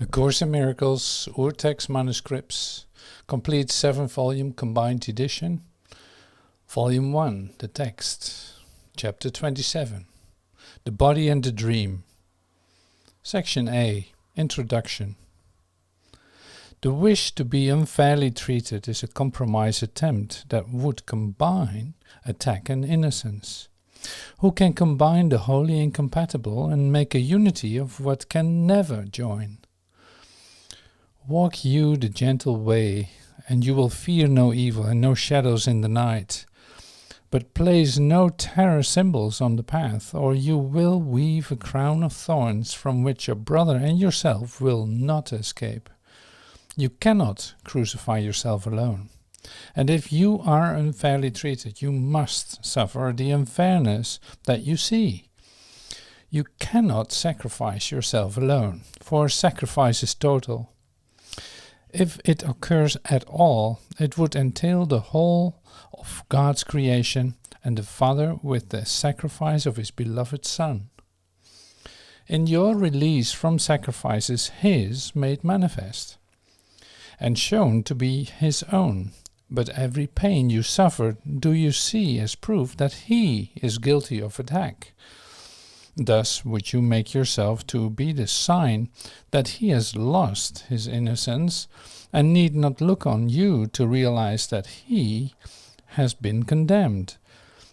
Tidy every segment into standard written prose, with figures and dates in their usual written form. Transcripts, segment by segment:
A Course in Miracles, Urtext manuscripts, complete 7-volume combined edition, Volume 1, the text, Chapter 27, The Body and the Dream, Section A, Introduction. The wish to be unfairly treated is a compromise attempt that would combine attack and innocence. Who can combine the wholly incompatible and make a unity of what can never join? Walk you the gentle way, and you will fear no evil and no shadows in the night. But place no terror symbols on the path, or you will weave a crown of thorns from which your brother and yourself will not escape. You cannot crucify yourself alone. And if you are unfairly treated, you must suffer the unfairness that you see. You cannot sacrifice yourself alone, for sacrifice is total. If it occurs at all, it would entail the whole of God's creation and the Father with the sacrifice of his beloved Son. In your release from sacrifice is his made manifest and shown to be his own. But every pain you suffer do you see as proof that he is guilty of attack. Thus would you make yourself to be the sign that he has lost his innocence and need not look on you to realize that he has been condemned.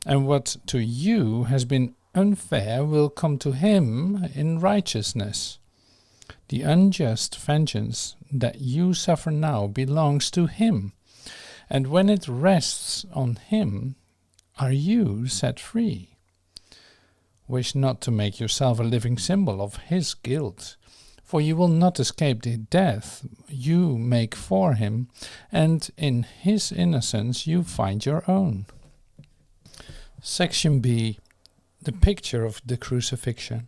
And what to you has been unfair will come to him in righteousness. The unjust vengeance that you suffer now belongs to him, and when it rests on him, are you set free? Wish not to make yourself a living symbol of his guilt, for you will not escape the death you make for him, and in his innocence you find your own. Section B, the picture of the Crucifixion.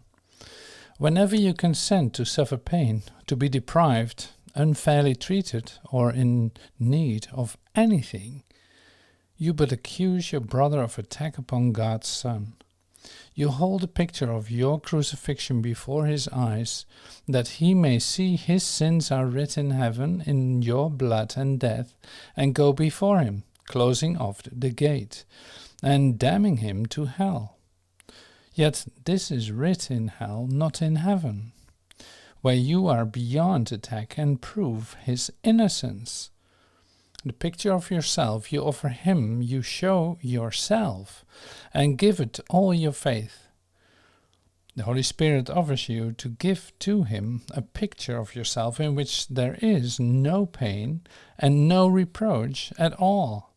Whenever you consent to suffer pain, to be deprived, unfairly treated, or in need of anything, you but accuse your brother of attack upon God's Son. You hold a picture of your crucifixion before his eyes, that he may see his sins are written in heaven in your blood and death, and go before him, closing off the gate, and damning him to hell. Yet this is writ in hell, not in heaven, where you are beyond attack and prove his innocence. The picture of yourself you offer him, you show yourself, and give it all your faith. The Holy Spirit offers you to give to him a picture of yourself in which there is no pain and no reproach at all.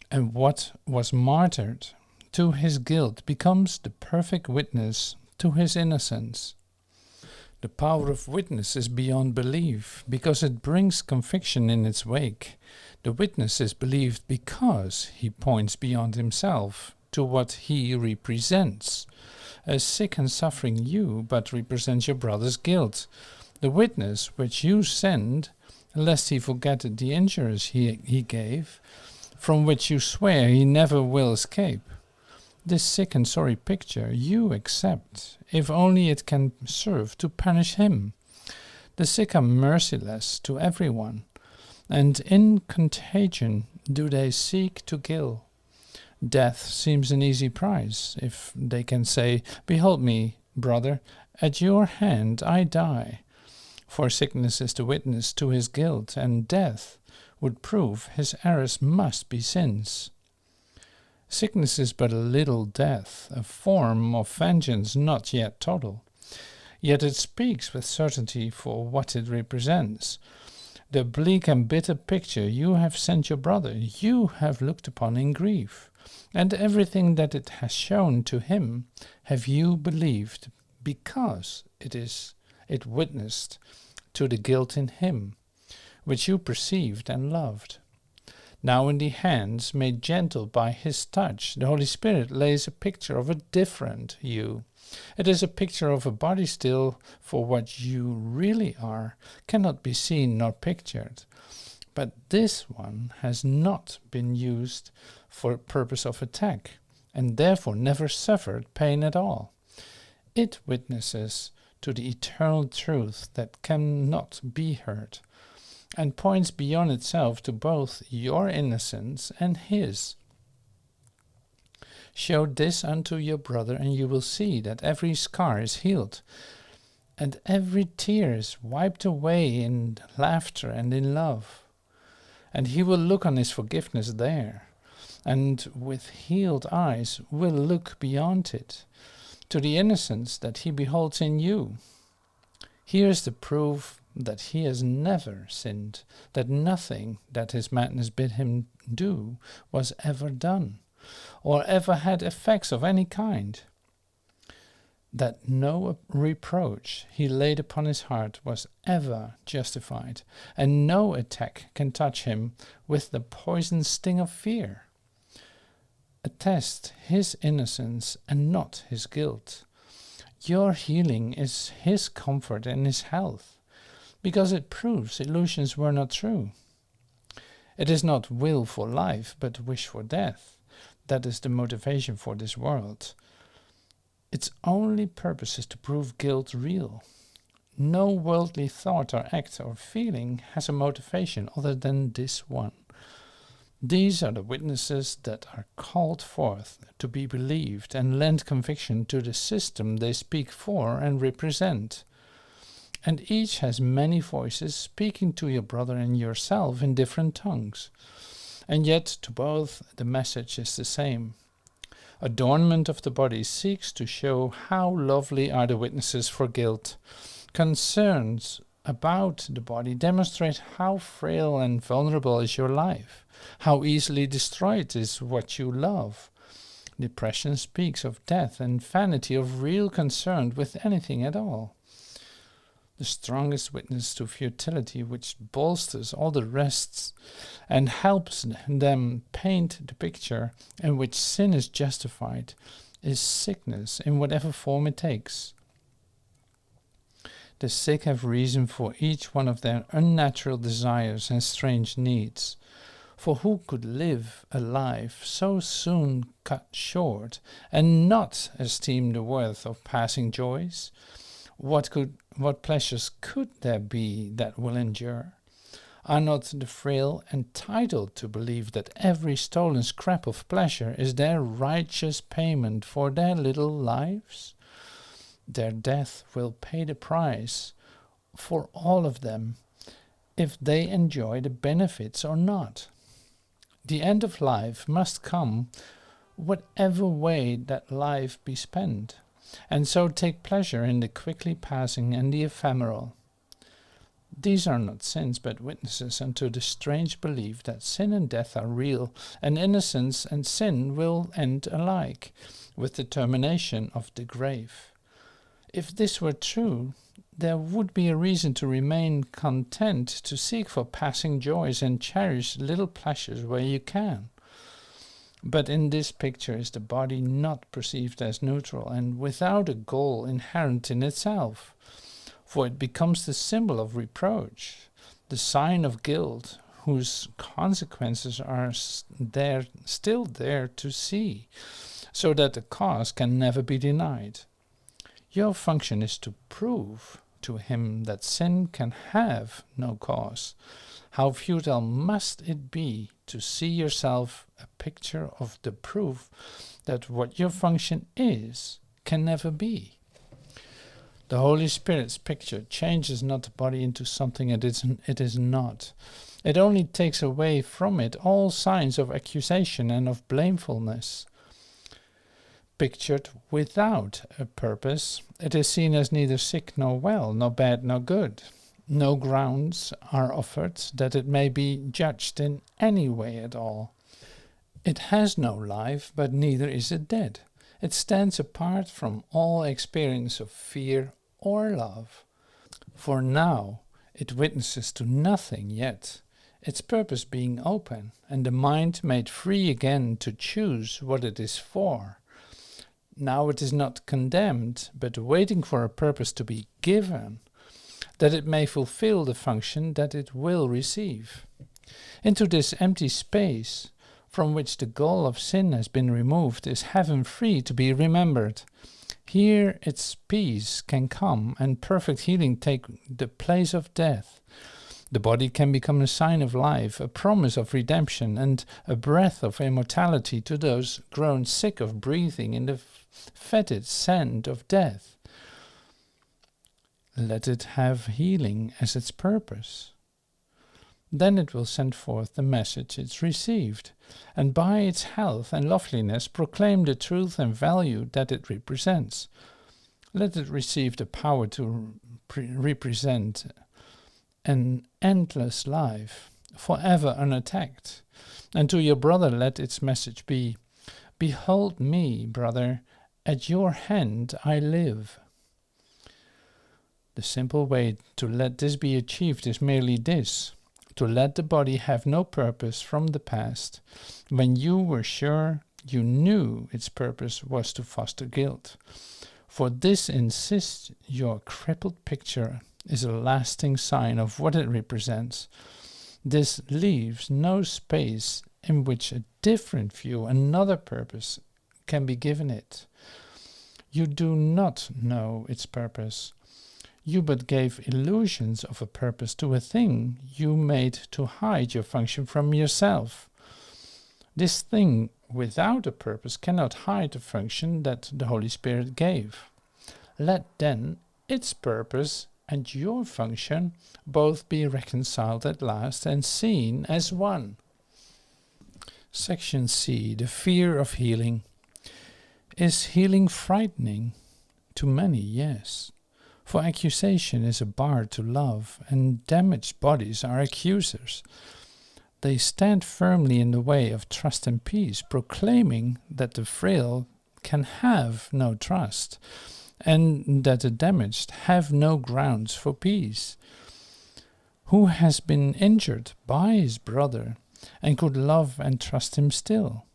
And what was martyred to his guilt becomes the perfect witness to his innocence. The power of witness is beyond belief, because it brings conviction in its wake. The witness is believed because he points beyond himself to what he represents. A sick and suffering you but represents your brother's guilt. The witness which you send, lest he forget the injuries he gave, from which you swear he never will escape. This sick and sorry picture you accept, if only it can serve to punish him. The sick are merciless to everyone, and in contagion do they seek to kill. Death seems an easy prize, if they can say, "Behold me, brother, at your hand I die." For sickness is the witness to his guilt, and death would prove his errors must be sins. Sickness is but a little death, a form of vengeance not yet total. Yet it speaks with certainty for what it represents. The bleak and bitter picture you have sent your brother, you have looked upon in grief, and everything that it has shown to him have you believed, because it witnessed to the guilt in him, which you perceived and loved. Now in the hands made gentle by his touch, the Holy Spirit lays a picture of a different you. It is a picture of a body still, for what you really are cannot be seen nor pictured. But this one has not been used for purpose of attack, and therefore never suffered pain at all. It witnesses to the eternal truth that cannot be heard, and points beyond itself to both your innocence and his. Show this unto your brother, and you will see that every scar is healed, and every tear is wiped away in laughter and in love. And he will look on his forgiveness there, and with healed eyes will look beyond it, to the innocence that he beholds in you. Here is the proof that he has never sinned, that nothing that his madness bid him do was ever done, or ever had effects of any kind, that no reproach he laid upon his heart was ever justified, and no attack can touch him with the poisoned sting of fear. Attest his innocence and not his guilt. Your healing is his comfort and his health, because it proves illusions were not true. It is not will for life, but wish for death. That is the motivation for this world. Its only purpose is to prove guilt real. No worldly thought or act or feeling has a motivation other than this one. These are the witnesses that are called forth to be believed and lend conviction to the system they speak for and represent. And each has many voices speaking to your brother and yourself in different tongues. And yet to both the message is the same. Adornment of the body seeks to show how lovely are the witnesses for guilt. Concerns about the body demonstrate how frail and vulnerable is your life, how easily destroyed is what you love. Depression speaks of death and vanity of real concern with anything at all. The strongest witness to futility, which bolsters all the rest and helps them paint the picture in which sin is justified, is sickness in whatever form it takes. The sick have reason for each one of their unnatural desires and strange needs. For who could live a life so soon cut short and not esteem the worth of passing joys? What pleasures could there be that will endure? Are not the frail entitled to believe that every stolen scrap of pleasure is their righteous payment for their little lives? Their death will pay the price for all of them, if they enjoy the benefits or not. The end of life must come whatever way that life be spent, and so take pleasure in the quickly passing and the ephemeral. These are not sins, but witnesses unto the strange belief that sin and death are real, and innocence and sin will end alike, with the termination of the grave. If this were true, there would be a reason to remain content, to seek for passing joys and cherish little pleasures where you can. But in this picture is the body not perceived as neutral and without a goal inherent in itself, for it becomes the symbol of reproach, the sign of guilt, whose consequences are still there to see, so that the cause can never be denied. Your function is to prove to him that sin can have no cause. How futile must it be to see yourself a picture of the proof that what your function is can never be. The Holy Spirit's picture changes not the body into something it is not. It only takes away from it all signs of accusation and of blamefulness. Pictured without a purpose, it is seen as neither sick nor well, nor bad nor good. No grounds are offered that it may be judged in any way at all. It has no life, but neither is it dead. It stands apart from all experience of fear or love. For now it witnesses to nothing yet, its purpose being open, and the mind made free again to choose what it is for. Now it is not condemned, but waiting for a purpose to be given, that it may fulfill the function that it will receive. Into this empty space, from which the goal of sin has been removed, is heaven free to be remembered. Here its peace can come and perfect healing take the place of death. The body can become a sign of life, a promise of redemption, and a breath of immortality to those grown sick of breathing in the fetid sand of death. Let it have healing as its purpose. Then it will send forth the message it's received, and by its health and loveliness proclaim the truth and value that it represents. Let it receive the power to represent an endless life, forever unattacked. And to your brother let its message be, behold me, brother, at your hand I live. The simple way to let this be achieved is merely this: to let the body have no purpose from the past, when you were sure you knew its purpose was to foster guilt. For this insists your crippled picture is a lasting sign of what it represents. This leaves no space in which a different view, another purpose, can be given it. You do not know its purpose. You but gave illusions of a purpose to a thing you made to hide your function from yourself. This thing without a purpose cannot hide the function that the Holy Spirit gave. Let then its purpose and your function both be reconciled at last and seen as one. Section C. The fear of healing. Is healing frightening? To many, yes. For accusation is a bar to love, and damaged bodies are accusers. They stand firmly in the way of trust and peace, proclaiming that the frail can have no trust, and that the damaged have no grounds for peace. Who has been injured by his brother and could love and trust him still?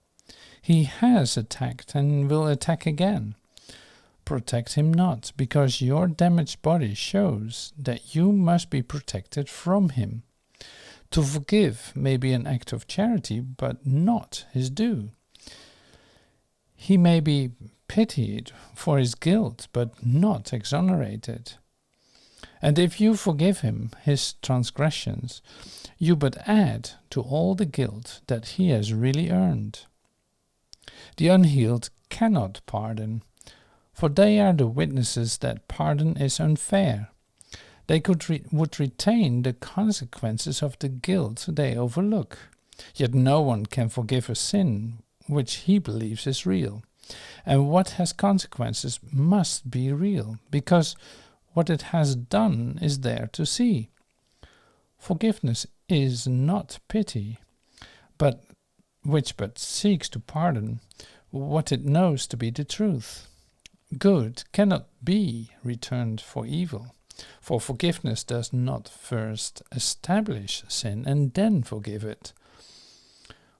He has attacked and will attack again. Protect him not, because your damaged body shows that you must be protected from him. To forgive may be an act of charity, but not his due. He may be pitied for his guilt, but not exonerated. And if you forgive him his transgressions, you but add to all the guilt that he has really earned. The unhealed cannot pardon, for they are the witnesses that pardon is unfair. They would retain the consequences of the guilt they overlook. Yet no one can forgive a sin which he believes is real. And what has consequences must be real, because what it has done is there to see. Forgiveness is not pity, which but seeks to pardon what it knows to be the truth. Good cannot be returned for evil, for forgiveness does not first establish sin and then forgive it.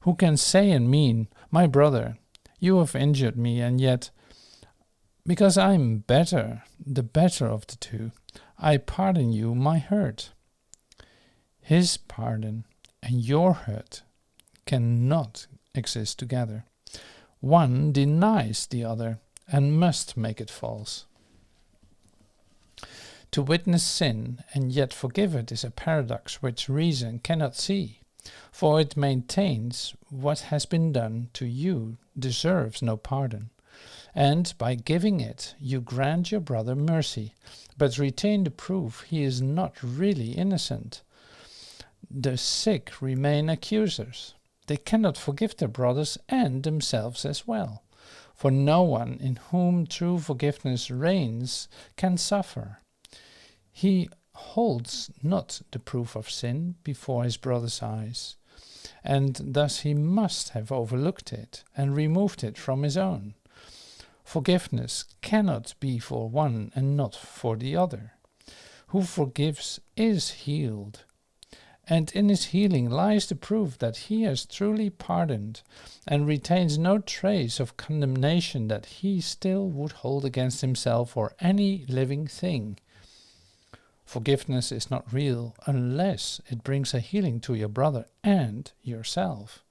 Who can say and mean, my brother, you have injured me, and yet, because I am better, the better of the two, I pardon you my hurt? His pardon and your hurt cannot exist together. One denies the other and must make it false. To witness sin and yet forgive it is a paradox which reason cannot see, for it maintains what has been done to you deserves no pardon, and by giving it you grant your brother mercy, but retain the proof he is not really innocent. The sick remain accusers. They cannot forgive their brothers and themselves as well, for no one in whom true forgiveness reigns can suffer. He holds not the proof of sin before his brother's eyes, and thus he must have overlooked it and removed it from his own. Forgiveness cannot be for one and not for the other. Who forgives is healed, and in his healing lies the proof that he has truly pardoned and retains no trace of condemnation that he still would hold against himself or any living thing. Forgiveness is not real unless it brings a healing to your brother and yourself.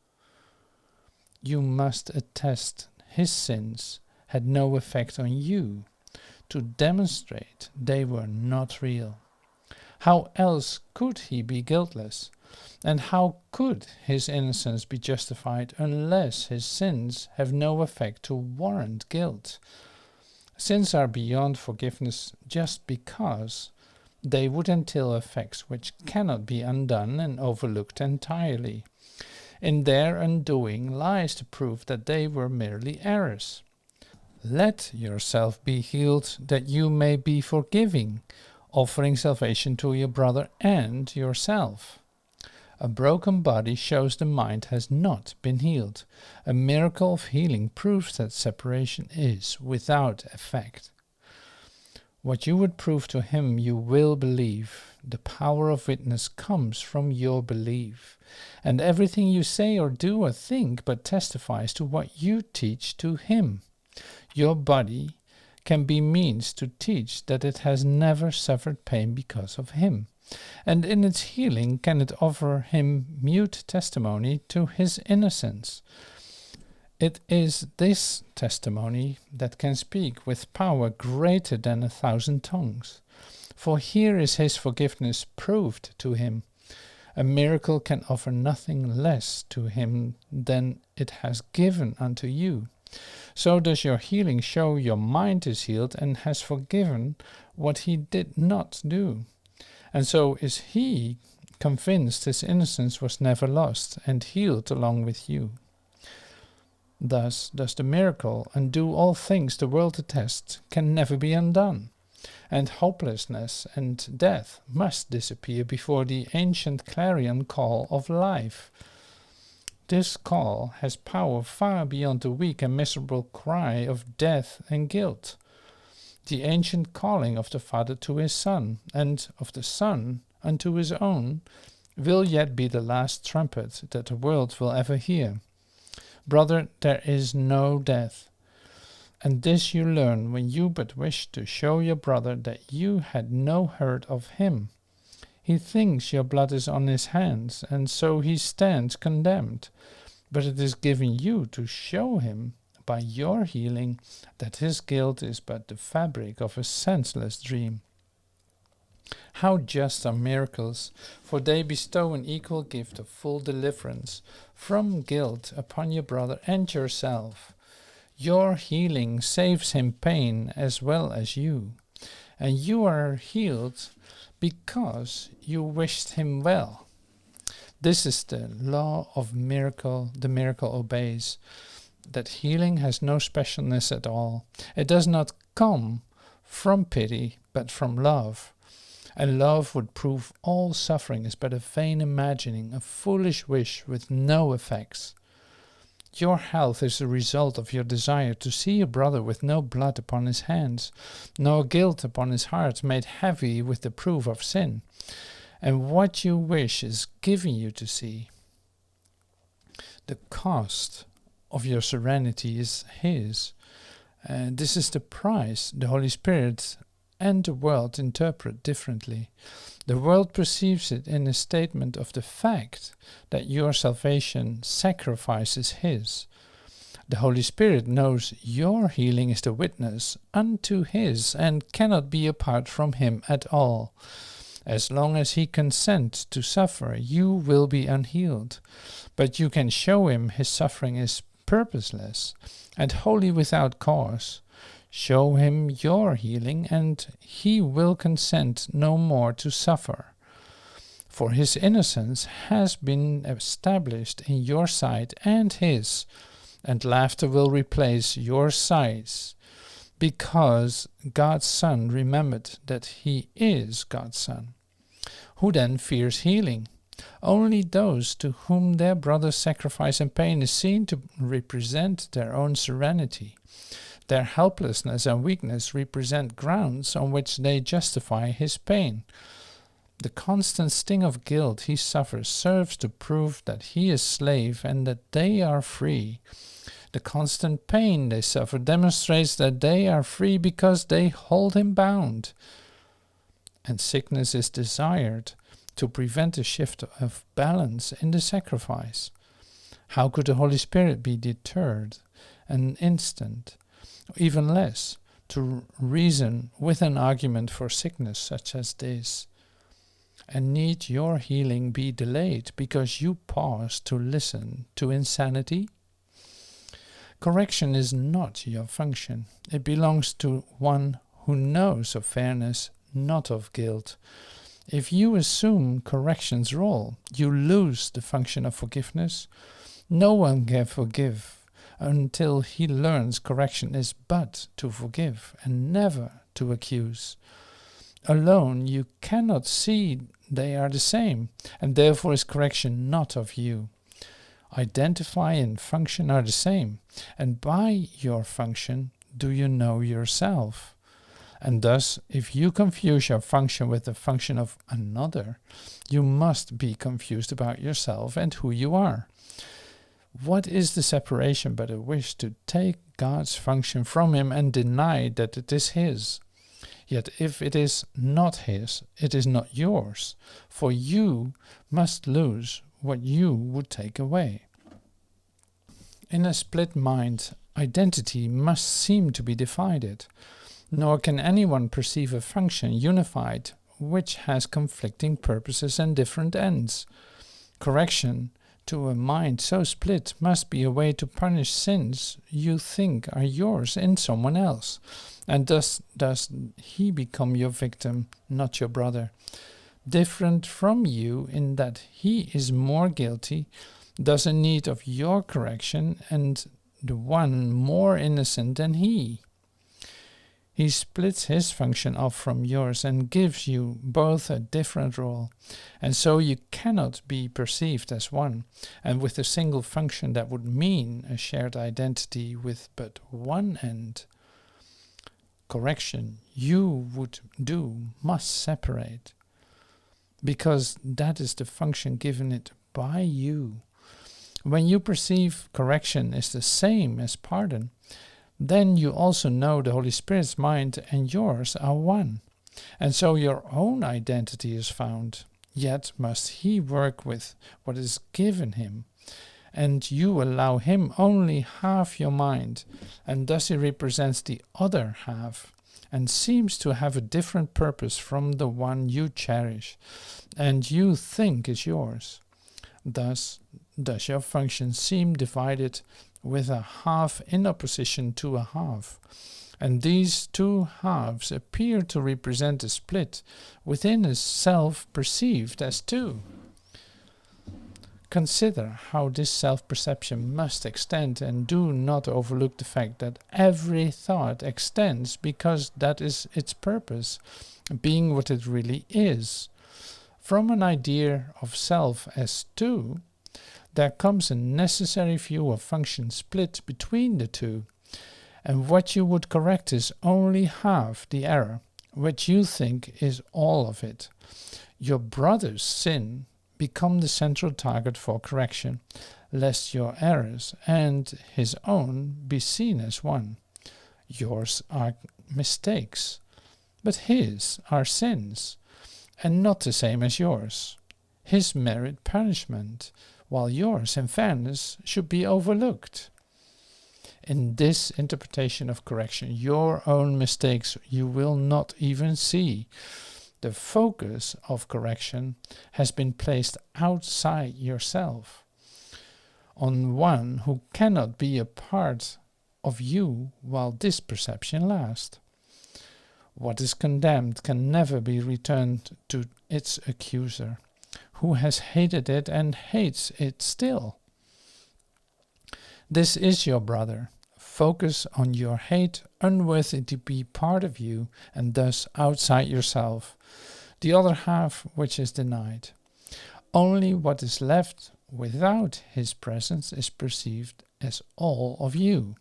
You must attest his sins had no effect on you to demonstrate they were not real. How else could he be guiltless? And how could his innocence be justified unless his sins have no effect to warrant guilt? Sins are beyond forgiveness just because they would entail effects which cannot be undone and overlooked entirely. In their undoing lies the proof that they were merely errors. Let yourself be healed that you may be forgiving, offering salvation to your brother and yourself. A broken body shows the mind has not been healed. A miracle of healing proves that separation is without effect. What you would prove to him you will believe. The power of witness comes from your belief, and everything you say or do or think but testifies to what you teach to him. Your body can be means to teach that it has never suffered pain because of him, and in its healing can it offer him mute testimony to his innocence. It is this testimony that can speak with power greater than 1,000 tongues. For here is his forgiveness proved to him. A miracle can offer nothing less to him than it has given unto you. So does your healing show your mind is healed and has forgiven what he did not do. And so is he convinced his innocence was never lost and healed along with you. Thus does the miracle undo all things the world attests can never be undone, and hopelessness and death must disappear before the ancient clarion call of life. This call has power far beyond the weak and miserable cry of death and guilt. The ancient calling of the Father to his Son, and of the Son unto his own, will yet be the last trumpet that the world will ever hear. Brother, there is no death. And this you learn when you but wish to show your brother that you had no hurt of him. He thinks your blood is on his hands, and so he stands condemned. But it is given you to show him, by your healing, that his guilt is but the fabric of a senseless dream. How just are miracles, for they bestow an equal gift of full deliverance from guilt upon your brother and yourself. Your healing saves him pain as well as you, and you are healed because you wished him well. This is the law of miracle. The miracle obeys, that healing has no specialness at all. It does not come from pity, but from love. And love would prove all suffering is but a vain imagining, a foolish wish with no effects. Your health is the result of your desire to see a brother with no blood upon his hands, nor guilt upon his heart made heavy with the proof of sin. And what you wish is given you to see. The cost of your serenity is his. And this is the price the Holy Spirit and the world interpret differently. The world perceives it in a statement of the fact that your salvation sacrifices his. The Holy Spirit knows your healing is the witness unto his and cannot be apart from him at all. As long as he consents to suffer, you will be unhealed. But you can show him his suffering is purposeless and wholly without cause. Show him your healing, and he will consent no more to suffer. For his innocence has been established in your sight and his, and laughter will replace your sighs, because God's Son remembered that he is God's Son. Who then fears healing? Only those to whom their brother's sacrifice and pain is seen to represent their own serenity. Their helplessness and weakness represent grounds on which they justify his pain. The constant sting of guilt he suffers serves to prove that he is slave and that they are free. The constant pain they suffer demonstrates that they are free because they hold him bound. And sickness is desired to prevent a shift of balance in the sacrifice. How could the Holy Spirit be deterred an instant? Even less, to reason with an argument for sickness such as this? And need your healing be delayed because you pause to listen to insanity? Correction is not your function. It belongs to one who knows of fairness, not of guilt. If you assume correction's role, you lose the function of forgiveness. No one can forgive until he learns correction is but to forgive and never to accuse. Alone you cannot see they are the same, and therefore is correction not of you. Identify and function are the same, and by your function do you know yourself. And thus, if you confuse your function with the function of another, you must be confused about yourself and who you are. What is the separation but a wish to take God's function from him and deny that it is his? Yet if it is not his, it is not yours, for you must lose what you would take away. In a split mind, identity must seem to be divided, nor can anyone perceive a function unified which has conflicting purposes and different ends. Correction to a mind so split must be a way to punish sins you think are yours in someone else, and thus does he become your victim, not your brother. Different from you in that he is more guilty, thus in need of your correction, and the one more innocent than he. He splits his function off from yours and gives you both a different role, and so you cannot be perceived as one, and with a single function that would mean a shared identity with but one end. Correction you would do must separate, because that is the function given it by you. When you perceive correction is the same as pardon, then you also know the Holy Spirit's mind and yours are one, and so your own identity is found. Yet must he work with what is given him, and you allow him only half your mind, and thus he represents the other half, and seems to have a different purpose from the one you cherish, and you think is yours. Thus does your function seem divided with a half in opposition to a half, and these two halves appear to represent a split within a self perceived as two. Consider how this self-perception must extend, and do not overlook the fact that every thought extends because that is its purpose, being what it really is. From an idea of self as two, there comes a necessary view of function split between the two, and what you would correct is only half the error, which you think is all of it. Your brother's sin become the central target for correction, lest your errors and his own be seen as one. Yours are mistakes, but his are sins, and not the same as yours. His merit punishment, while yours, in fairness, should be overlooked. In this interpretation of correction, your own mistakes you will not even see. The focus of correction has been placed outside yourself, on one who cannot be a part of you while this perception lasts. What is condemned can never be returned to its accuser, who has hated it and hates it still. This is your brother. Focus on your hate, unworthy to be part of you, and thus outside yourself, the other half which is denied. Only what is left without his presence is perceived as all of you.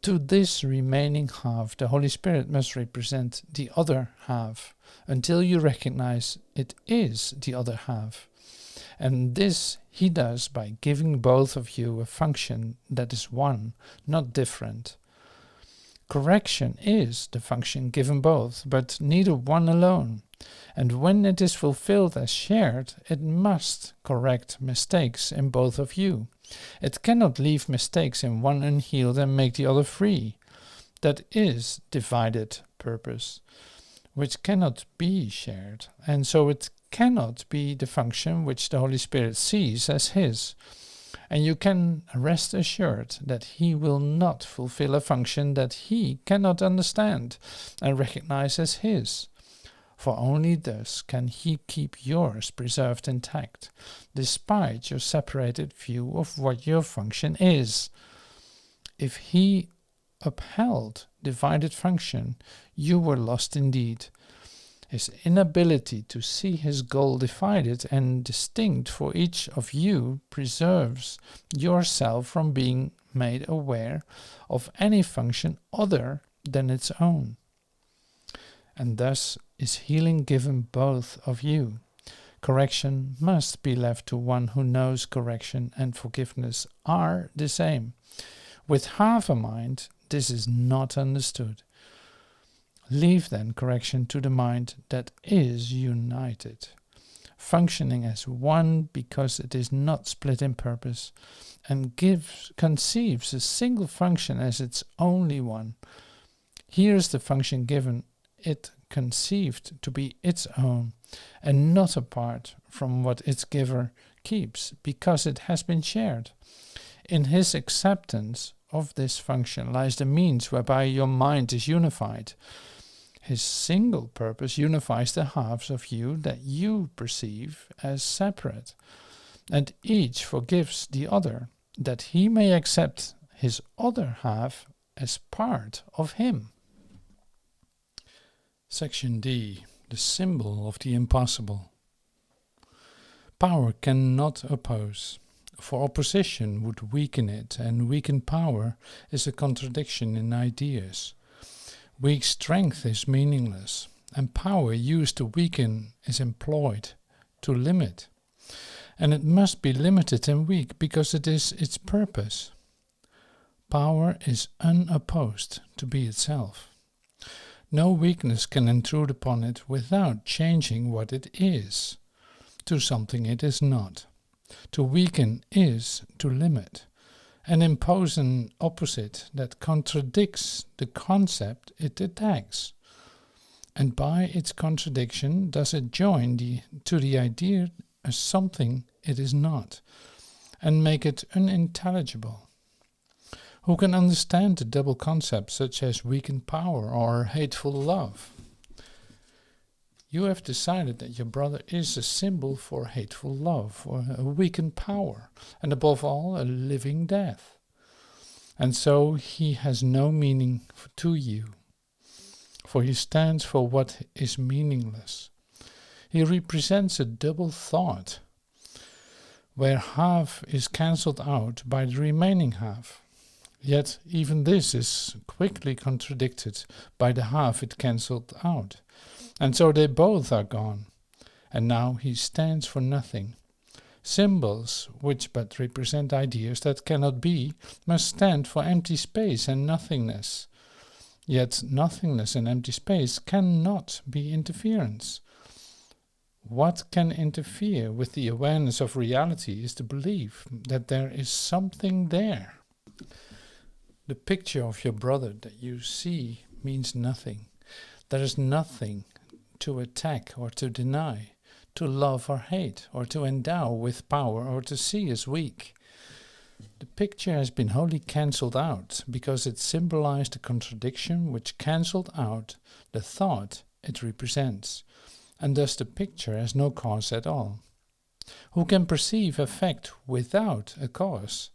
To this remaining half, the Holy Spirit must represent the other half, until you recognize it is the other half. And this he does by giving both of you a function that is one, not different. Correction is the function given both, but neither one alone. And when it is fulfilled as shared, it must correct mistakes in both of you. It cannot leave mistakes in one unhealed and make the other free. that is divided purpose, which cannot be shared, and so it cannot be the function which the Holy Spirit sees as his. And you can rest assured that he will not fulfill a function that he cannot understand and recognize as his. For only thus can he keep yours preserved intact, despite your separated view of what your function is. If he upheld divided function, you were lost indeed. His inability to see his goal divided and distinct for each of you preserves yourself from being made aware of any function other than its own. And thus is healing given both of you. Correction must be left to one who knows correction and forgiveness are the same. With half a mind, this is not understood. Leave then correction to the mind that is united, functioning as one because it is not split in purpose, and conceives a single function as its only one. Here is the function given it conceived to be its own, and not apart from what its giver keeps, because it has been shared. In his acceptance of this function lies the means whereby your mind is unified. His single purpose unifies the halves of you that you perceive as separate, and each forgives the other, that he may accept his other half as part of him. Section D. The symbol of the impossible. Power cannot oppose, for opposition would weaken it, and weakened power is a contradiction in ideas. Weak strength is meaningless, and power used to weaken is employed to limit. And it must be limited and weak because it is its purpose. Power is unopposed to be itself. No weakness can intrude upon it without changing what it is to something it is not. To weaken is to limit, and impose an opposite that contradicts the concept it attacks, and by its contradiction does it join to the idea as something it is not, and make it unintelligible. Who can understand the double concepts such as weakened power or hateful love? You have decided that your brother is a symbol for hateful love, for a weakened power, and above all, a living death. And so he has no meaning to you, for he stands for what is meaningless. He represents a double thought, where half is cancelled out by the remaining half. Yet even this is quickly contradicted by the half it cancelled out. And so they both are gone, and now he stands for nothing. Symbols, which but represent ideas that cannot be, must stand for empty space and nothingness. Yet nothingness and empty space cannot be interference. What can interfere with the awareness of reality is the belief that there is something there. The picture of your brother that you see means nothing. There is nothing to attack or to deny, to love or hate, or to endow with power or to see as weak. The picture has been wholly cancelled out because it symbolized a contradiction which cancelled out the thought it represents, and thus the picture has no cause at all. Who can perceive effect without a cause?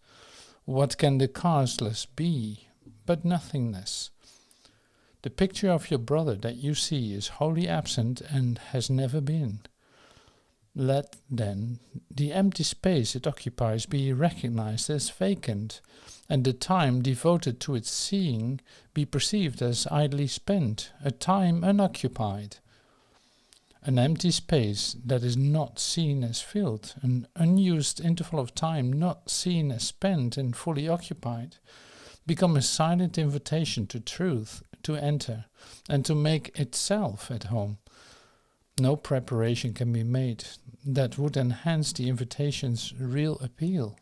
What can the causeless be but nothingness? The picture of your brother that you see is wholly absent and has never been. Let, then, the empty space it occupies be recognized as vacant, and the time devoted to its seeing be perceived as idly spent, a time unoccupied. An empty space that is not seen as filled, an unused interval of time not seen as spent and fully occupied, become a silent invitation to truth to enter and to make itself at home. No preparation can be made that would enhance the invitation's real appeal.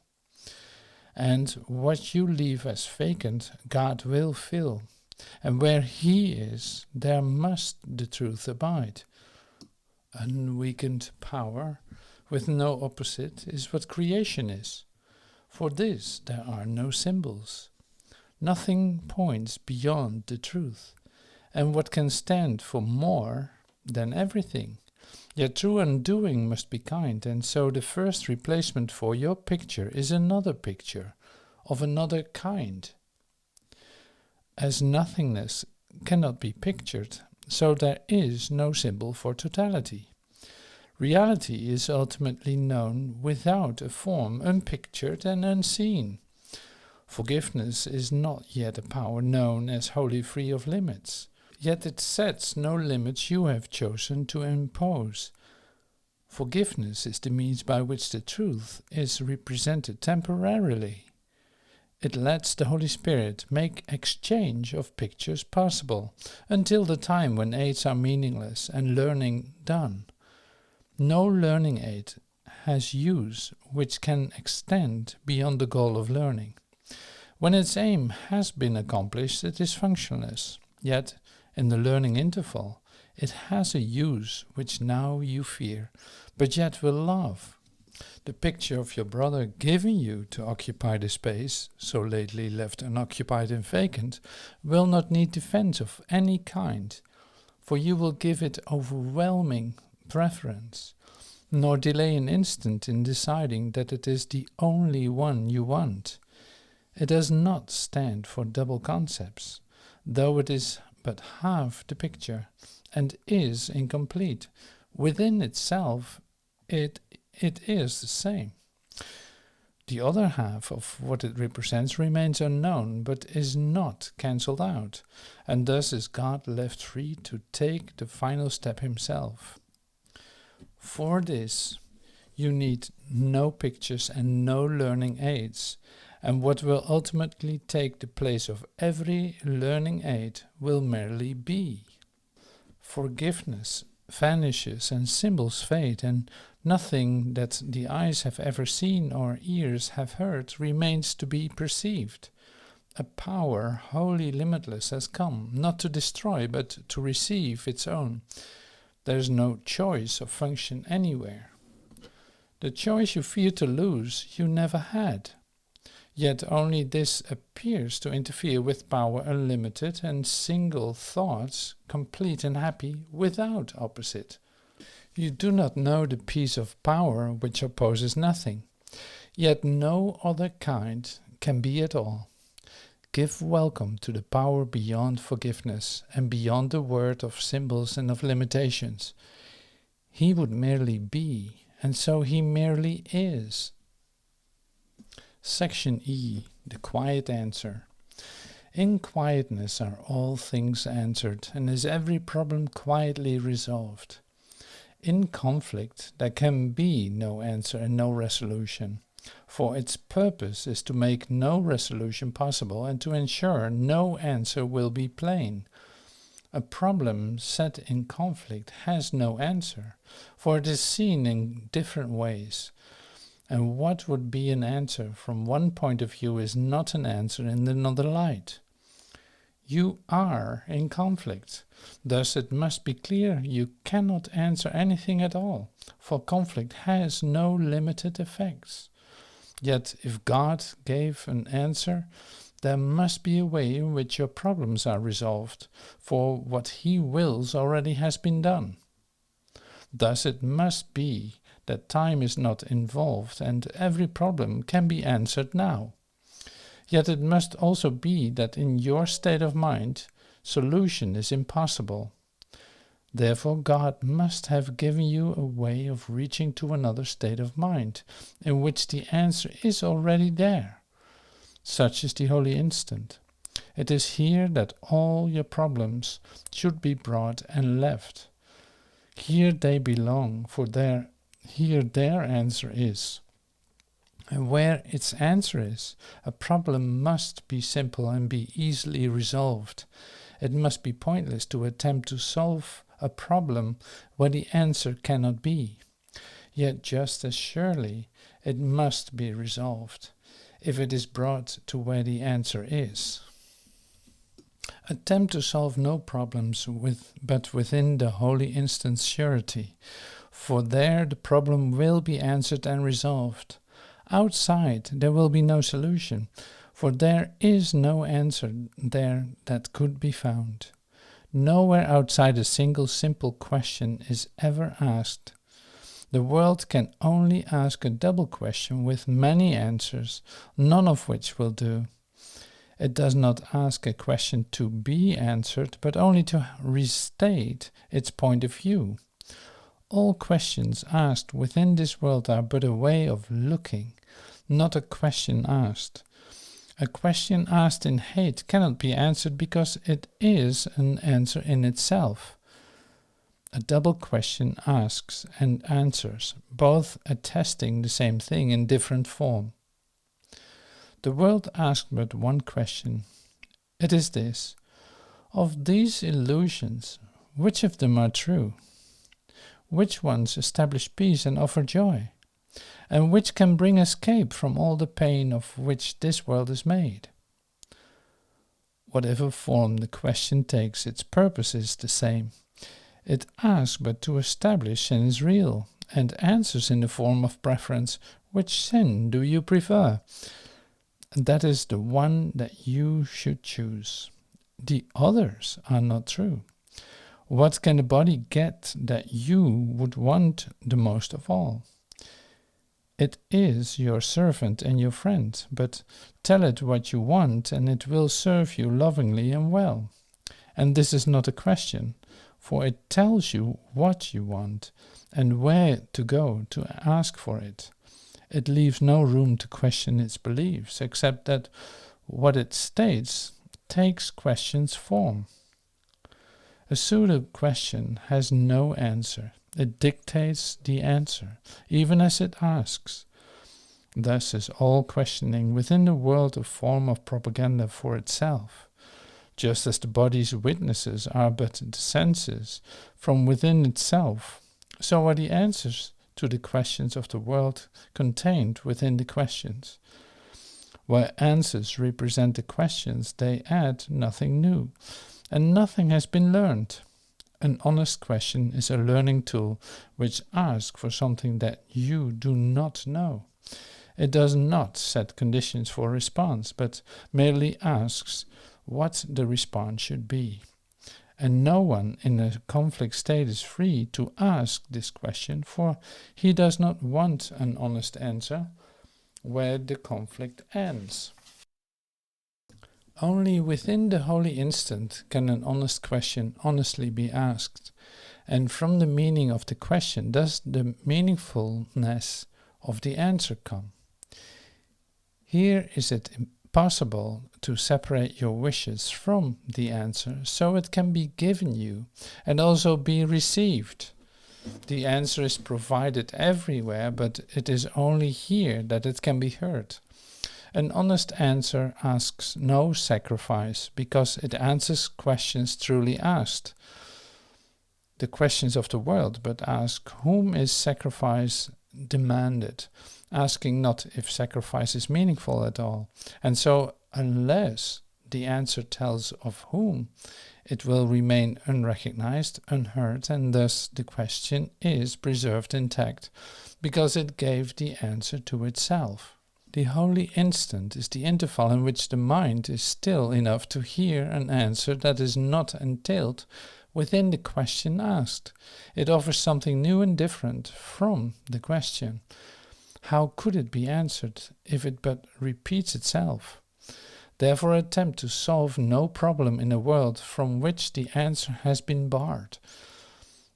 And what you leave as vacant, God will fill. and where he is, there must the truth abide. Unweakened power, with no opposite, is what creation is. For this there are no symbols. Nothing points beyond the truth, and what can stand for more than everything. Yet true undoing must be kind, and so the first replacement for your picture is another picture, of another kind. As nothingness cannot be pictured, so there is no symbol for totality. Reality is ultimately known without a form, unpictured and unseen. Forgiveness is not yet a power known as wholly free of limits, yet it sets no limits you have chosen to impose. Forgiveness is the means by which the truth is represented temporarily. It lets the Holy Spirit make exchange of pictures possible, until the time when aids are meaningless and learning done. No learning aid has use which can extend beyond the goal of learning. When its aim has been accomplished, it is functionless. Yet, in the learning interval, it has a use which now you fear, but yet will love. The picture of your brother giving you to occupy the space, so lately left unoccupied and vacant, will not need defense of any kind, for you will give it overwhelming preference, nor delay an instant in deciding that it is the only one you want. It does not stand for double concepts, though it is but half the picture, and is incomplete. Within itself, it is the same. The other half of what it represents remains unknown, but is not cancelled out, and thus is God left free to take the final step himself. For this, you need no pictures and no learning aids, and what will ultimately take the place of every learning aid will merely be. Forgiveness vanishes and symbols fade, and nothing that the eyes have ever seen or ears have heard remains to be perceived. A power wholly limitless has come, not to destroy, but to receive its own. There is no choice of function anywhere. The choice you fear to lose, you never had. Yet only this appears to interfere with power unlimited and single thoughts, complete and happy, without opposite. You do not know the piece of power which opposes nothing, yet no other kind can be at all. Give welcome to the power beyond forgiveness and beyond the word of symbols and of limitations. He would merely be, and so he merely is. Section E, the quiet answer. In quietness are all things answered, and is every problem quietly resolved. In conflict there can be no answer and no resolution, for its purpose is to make no resolution possible and to ensure no answer will be plain. A problem set in conflict has no answer, for it is seen in different ways. And what would be an answer from one point of view is not an answer in another light. You are in conflict, thus it must be clear you cannot answer anything at all, for conflict has no limited effects. Yet if God gave an answer, there must be a way in which your problems are resolved, for what he wills already has been done. Thus it must be that time is not involved and every problem can be answered now. Yet it must also be that in your state of mind, solution is impossible. Therefore God must have given you a way of reaching to another state of mind, in which the answer is already there. Such is the holy instant. It is here that all your problems should be brought and left. Here they belong, for here their answer is. And where its answer is, a problem must be simple and be easily resolved. It must be pointless to attempt to solve a problem where the answer cannot be. Yet just as surely it must be resolved, if it is brought to where the answer is. Attempt to solve no problems but within the holy instant's surety, for there the problem will be answered and resolved. Outside there will be no solution, for there is no answer there that could be found. Nowhere outside a single simple question is ever asked. The world can only ask a double question with many answers, none of which will do. It does not ask a question to be answered, but only to restate its point of view. All questions asked within this world are but a way of looking, not a question asked. A question asked in hate cannot be answered because it is an answer in itself. A double question asks and answers, both attesting the same thing in different form. The world asks but one question. It is this: of these illusions, which of them are true? Which ones establish peace and offer joy? And which can bring escape from all the pain of which this world is made? Whatever form the question takes, its purpose is the same. It asks but to establish and is real, and answers in the form of preference. Which sin do you prefer? That is the one that you should choose. The others are not true. What can the body get that you would want the most of all? It is your servant and your friend, but tell it what you want and it will serve you lovingly and well. And this is not a question, for it tells you what you want and where to go to ask for it. It leaves no room to question its beliefs, except that what it states takes question's form. A pseudo-question has no answer. It dictates the answer, even as it asks. Thus is all questioning within the world a form of propaganda for itself. Just as the body's witnesses are but the senses from within itself, so are the answers to the questions of the world contained within the questions. Where answers represent the questions, they add nothing new, and nothing has been learned. An honest question is a learning tool which asks for something that you do not know. It does not set conditions for response, but merely asks what the response should be. And no one in a conflict state is free to ask this question, for he does not want an honest answer where the conflict ends. Only within the holy instant can an honest question honestly be asked, and from the meaning of the question does the meaningfulness of the answer come. Here is it possible to separate your wishes from the answer, so it can be given you and also be received. The answer is provided everywhere, but it is only here that it can be heard. An honest answer asks no sacrifice, because it answers questions truly asked. The questions of the world but ask whom is sacrifice demanded, asking not if sacrifice is meaningful at all. And so, unless the answer tells of whom, it will remain unrecognized, unheard, and thus the question is preserved intact, because it gave the answer to itself. The holy instant is the interval in which the mind is still enough to hear an answer that is not entailed within the question asked. It offers something new and different from the question. How could it be answered if it but repeats itself? Therefore attempt to solve no problem in a world from which the answer has been barred,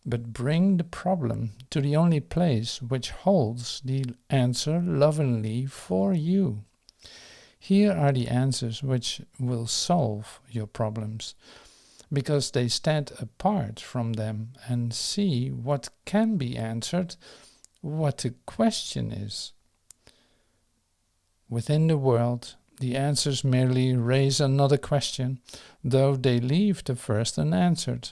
but bring the problem to the only place which holds the answer lovingly for you. Here are the answers which will solve your problems, because they stand apart from them and see what can be answered, what the question is. Within the world, the answers merely raise another question, though they leave the first unanswered.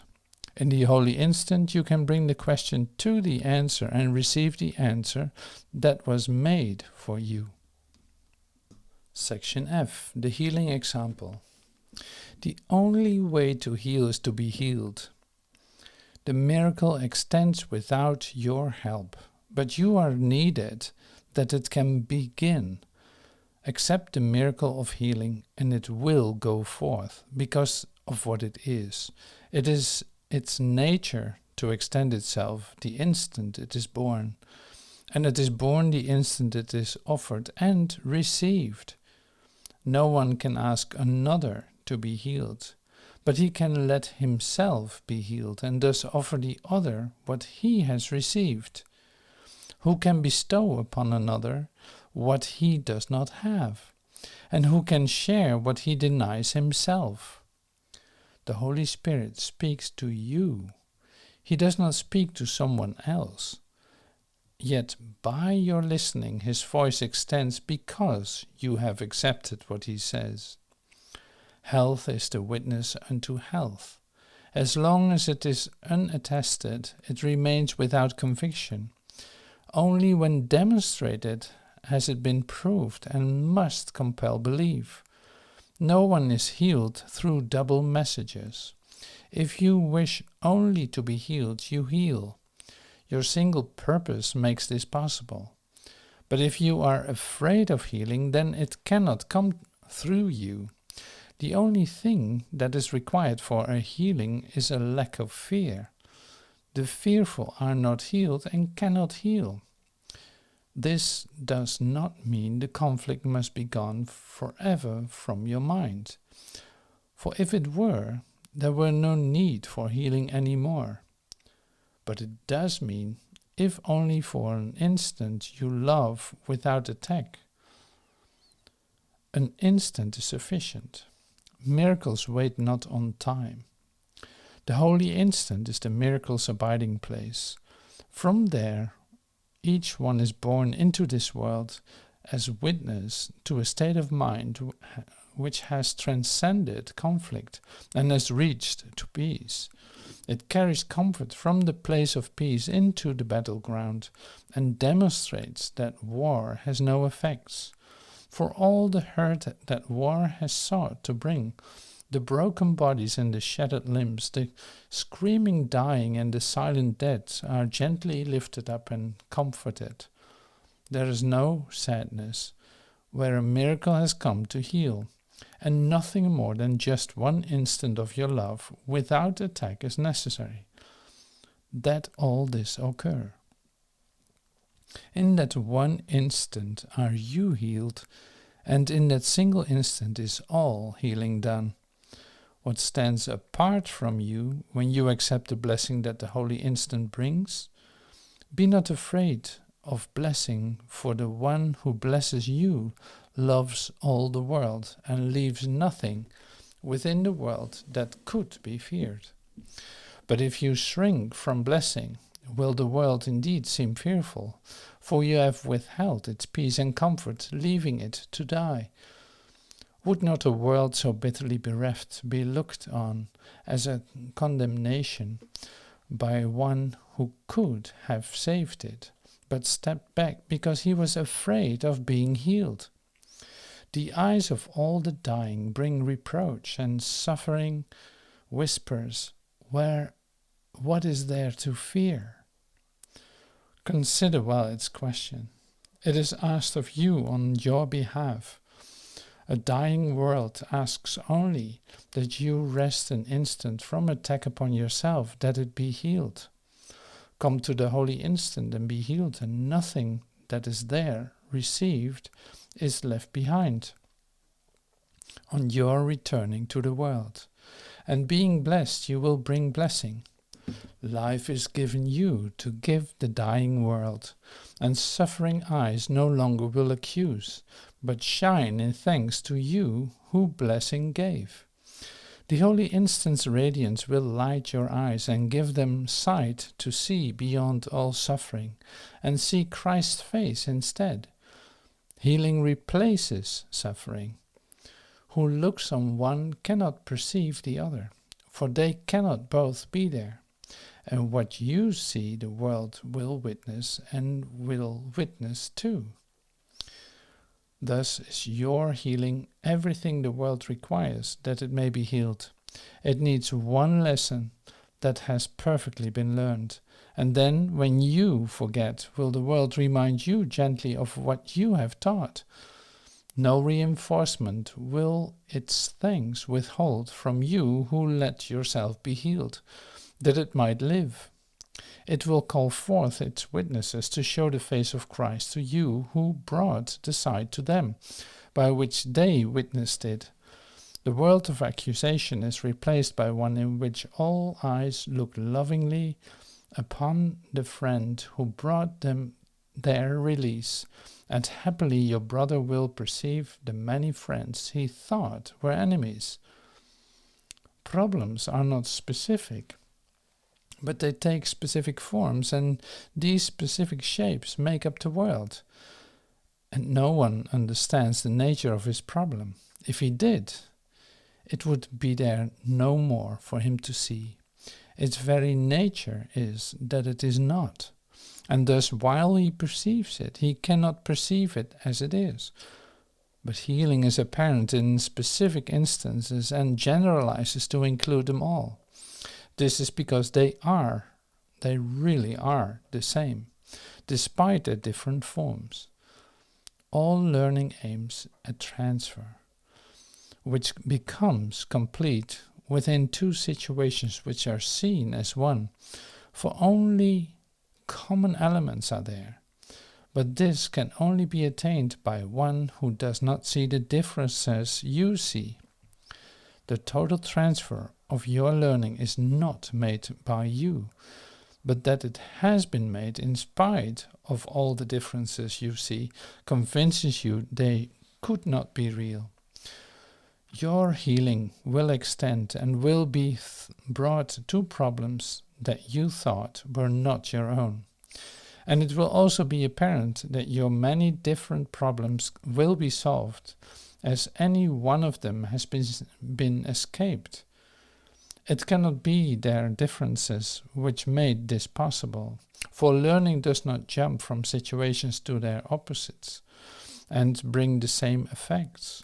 In the holy instant, you can bring the question to the answer and receive the answer that was made for you. Section F. The healing example. The only way to heal is to be healed. The miracle extends without your help, but you are needed that it can begin. Accept the miracle of healing and it will go forth because of what it is. It is its nature to extend itself the instant it is born, and it is born the instant it is offered and received. No one can ask another to be healed, but he can let himself be healed and thus offer the other what he has received. Who can bestow upon another what he does not have? And who can share what he denies himself? The Holy Spirit speaks to you. He does not speak to someone else. Yet by your listening his voice extends because you have accepted what he says. Health is the witness unto health. As long as it is unattested, it remains without conviction. Only when demonstrated has it been proved and must compel belief. No one is healed through double messages. If you wish only to be healed, you heal. Your single purpose makes this possible. But if you are afraid of healing, then it cannot come through you. The only thing that is required for a healing is a lack of fear. The fearful are not healed and cannot heal. This does not mean the conflict must be gone forever from your mind. For if it were, there were no need for healing anymore. But it does mean, if only for an instant, you love without attack. An instant is sufficient. Miracles wait not on time. The holy instant is the miracle's abiding place. From there, each one is born into this world as witness to a state of mind which has transcended conflict and has reached to peace. It carries comfort from the place of peace into the battleground and demonstrates that war has no effects. For all the hurt that war has sought to bring, the broken bodies and the shattered limbs, the screaming dying and the silent dead are gently lifted up and comforted. There is no sadness where a miracle has come to heal, and nothing more than just one instant of your love without attack is necessary, that all this occur. In that one instant are you healed, and in that single instant is all healing done. What stands apart from you when you accept the blessing that the holy instant brings? Be not afraid of blessing, for the one who blesses you loves all the world and leaves nothing within the world that could be feared. But if you shrink from blessing, will the world indeed seem fearful? For you have withheld its peace and comfort, leaving it to die. Would not a world so bitterly bereft be looked on as a condemnation by one who could have saved it, but stepped back because he was afraid of being healed? The eyes of all the dying bring reproach, and suffering whispers, what is there to fear? Consider well its question. It is asked of you on your behalf. A dying world asks only that you rest an instant from attack upon yourself, that it be healed. Come to the holy instant and be healed, and nothing that is there received is left behind. On your returning to the world and being blessed, you will bring blessing. Life is given you to give the dying world, and suffering eyes no longer will accuse, but shine in thanks to you who blessing gave. The holy instant's radiance will light your eyes and give them sight to see beyond all suffering, and see Christ's face instead. Healing replaces suffering. Who looks on one cannot perceive the other, for they cannot both be there. And what you see the world will witness and will witness too. Thus is your healing everything the world requires that it may be healed. It needs one lesson that has perfectly been learned, and then when you forget, will the world remind you gently of what you have taught. No reinforcement will its thanks withhold from you who let yourself be healed, that it might live. It will call forth its witnesses to show the face of Christ to you who brought the sight to them, by which they witnessed it. The world of accusation is replaced by one in which all eyes look lovingly upon the friend who brought them their release, and happily your brother will perceive the many friends he thought were enemies. Problems are not specific, but they take specific forms, and these specific shapes make up the world. And no one understands the nature of his problem. If he did, it would be there no more for him to see. Its very nature is that it is not, and thus while he perceives it, he cannot perceive it as it is. But healing is apparent in specific instances and generalizes to include them all. This is because they really are the same, despite their different forms. All learning aims at transfer, which becomes complete within two situations which are seen as one, for only common elements are there. But this can only be attained by one who does not see the differences you see. The total transfer of your learning is not made by you, but that it has been made in spite of all the differences you see convinces you they could not be real. Your healing will extend and will be brought to problems that you thought were not your own. And it will also be apparent that your many different problems will be solved, as any one of them has been escaped. It cannot be their differences which made this possible, for learning does not jump from situations to their opposites and bring the same effects.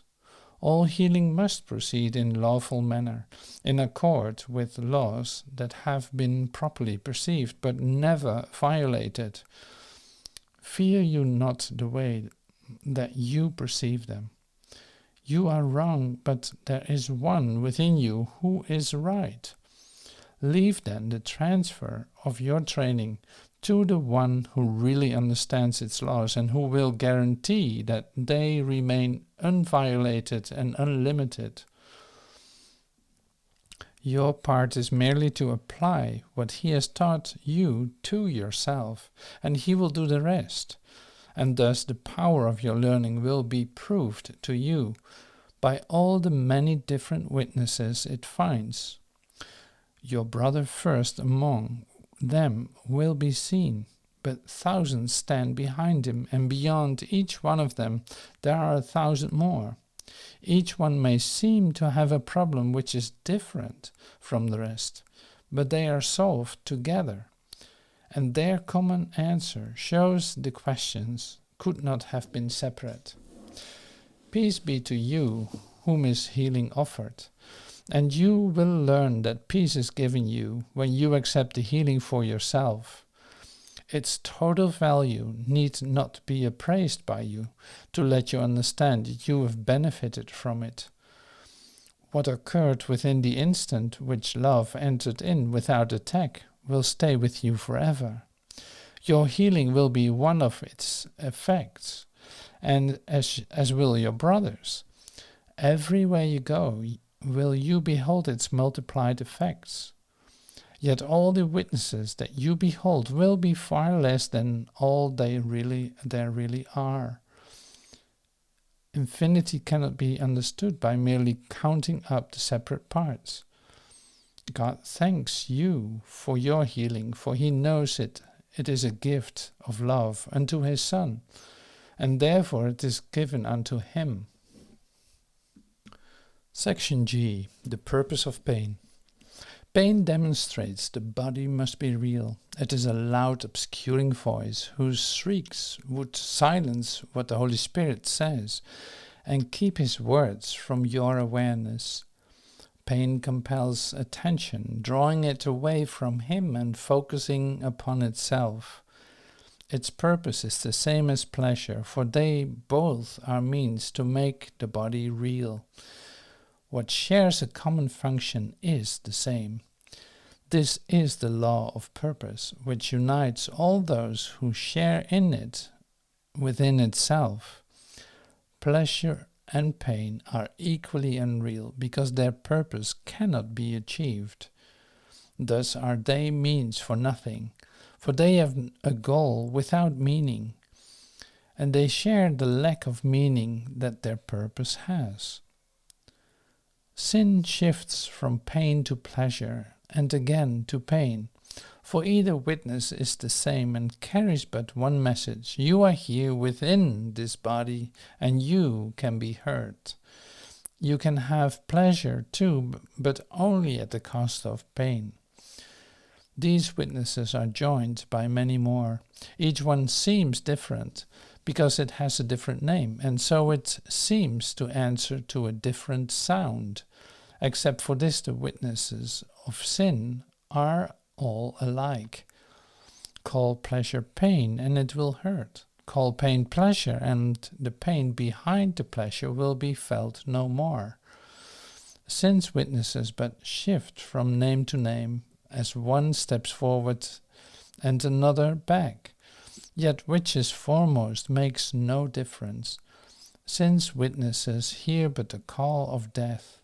All healing must proceed in lawful manner, in accord with laws that have been properly perceived but never violated. Fear you not the way that you perceive them. You are wrong, but there is one within you who is right. Leave then the transfer of your training to the one who really understands its laws and who will guarantee that they remain unviolated and unlimited. Your part is merely to apply what he has taught you to yourself, and he will do the rest. And thus the power of your learning will be proved to you by all the many different witnesses it finds. Your brother first among them will be seen, but thousands stand behind him, and beyond each one of them there are 1,000 more. Each one may seem to have a problem which is different from the rest, but they are solved together, and their common answer shows the questions could not have been separate. Peace be to you whom is healing offered, and you will learn that peace is given you when you accept the healing for yourself. Its total value need not be appraised by you to let you understand that you have benefited from it. What occurred within the instant which love entered in without attack will stay with you forever. Your healing will be one of its effects, and as will your brother's. Everywhere you go, will you behold its multiplied effects. Yet all the witnesses that you behold will be far less than all there really are. Infinity cannot be understood by merely counting up the separate parts. God thanks you for your healing, for he knows it is a gift of love unto his Son, and therefore it is given unto him. Section G. The purpose of pain. Pain demonstrates the body must be real. It is a loud, obscuring voice whose shrieks would silence what the Holy Spirit says and keep His words from your awareness. Pain compels attention, drawing it away from Him and focusing upon itself. Its purpose is the same as pleasure, for they both are means to make the body real. What shares a common function is the same. This is the law of purpose, which unites all those who share in it within itself. Pleasure and pain are equally unreal because their purpose cannot be achieved. Thus are they means for nothing, for they have a goal without meaning, and they share the lack of meaning that their purpose has. Sin shifts from pain to pleasure, and again to pain, for either witness is the same and carries but one message. You are here within this body, and you can be hurt. You can have pleasure too, but only at the cost of pain. These witnesses are joined by many more. Each one seems different, because it has a different name, and so it seems to answer to a different sound. Except for this, the witnesses of sin are all alike. Call pleasure pain, and it will hurt. Call pain pleasure, and the pain behind the pleasure will be felt no more. Sin's witnesses but shift from name to name, as one steps forward and another back. Yet which is foremost makes no difference. Sin's witnesses hear but the call of death.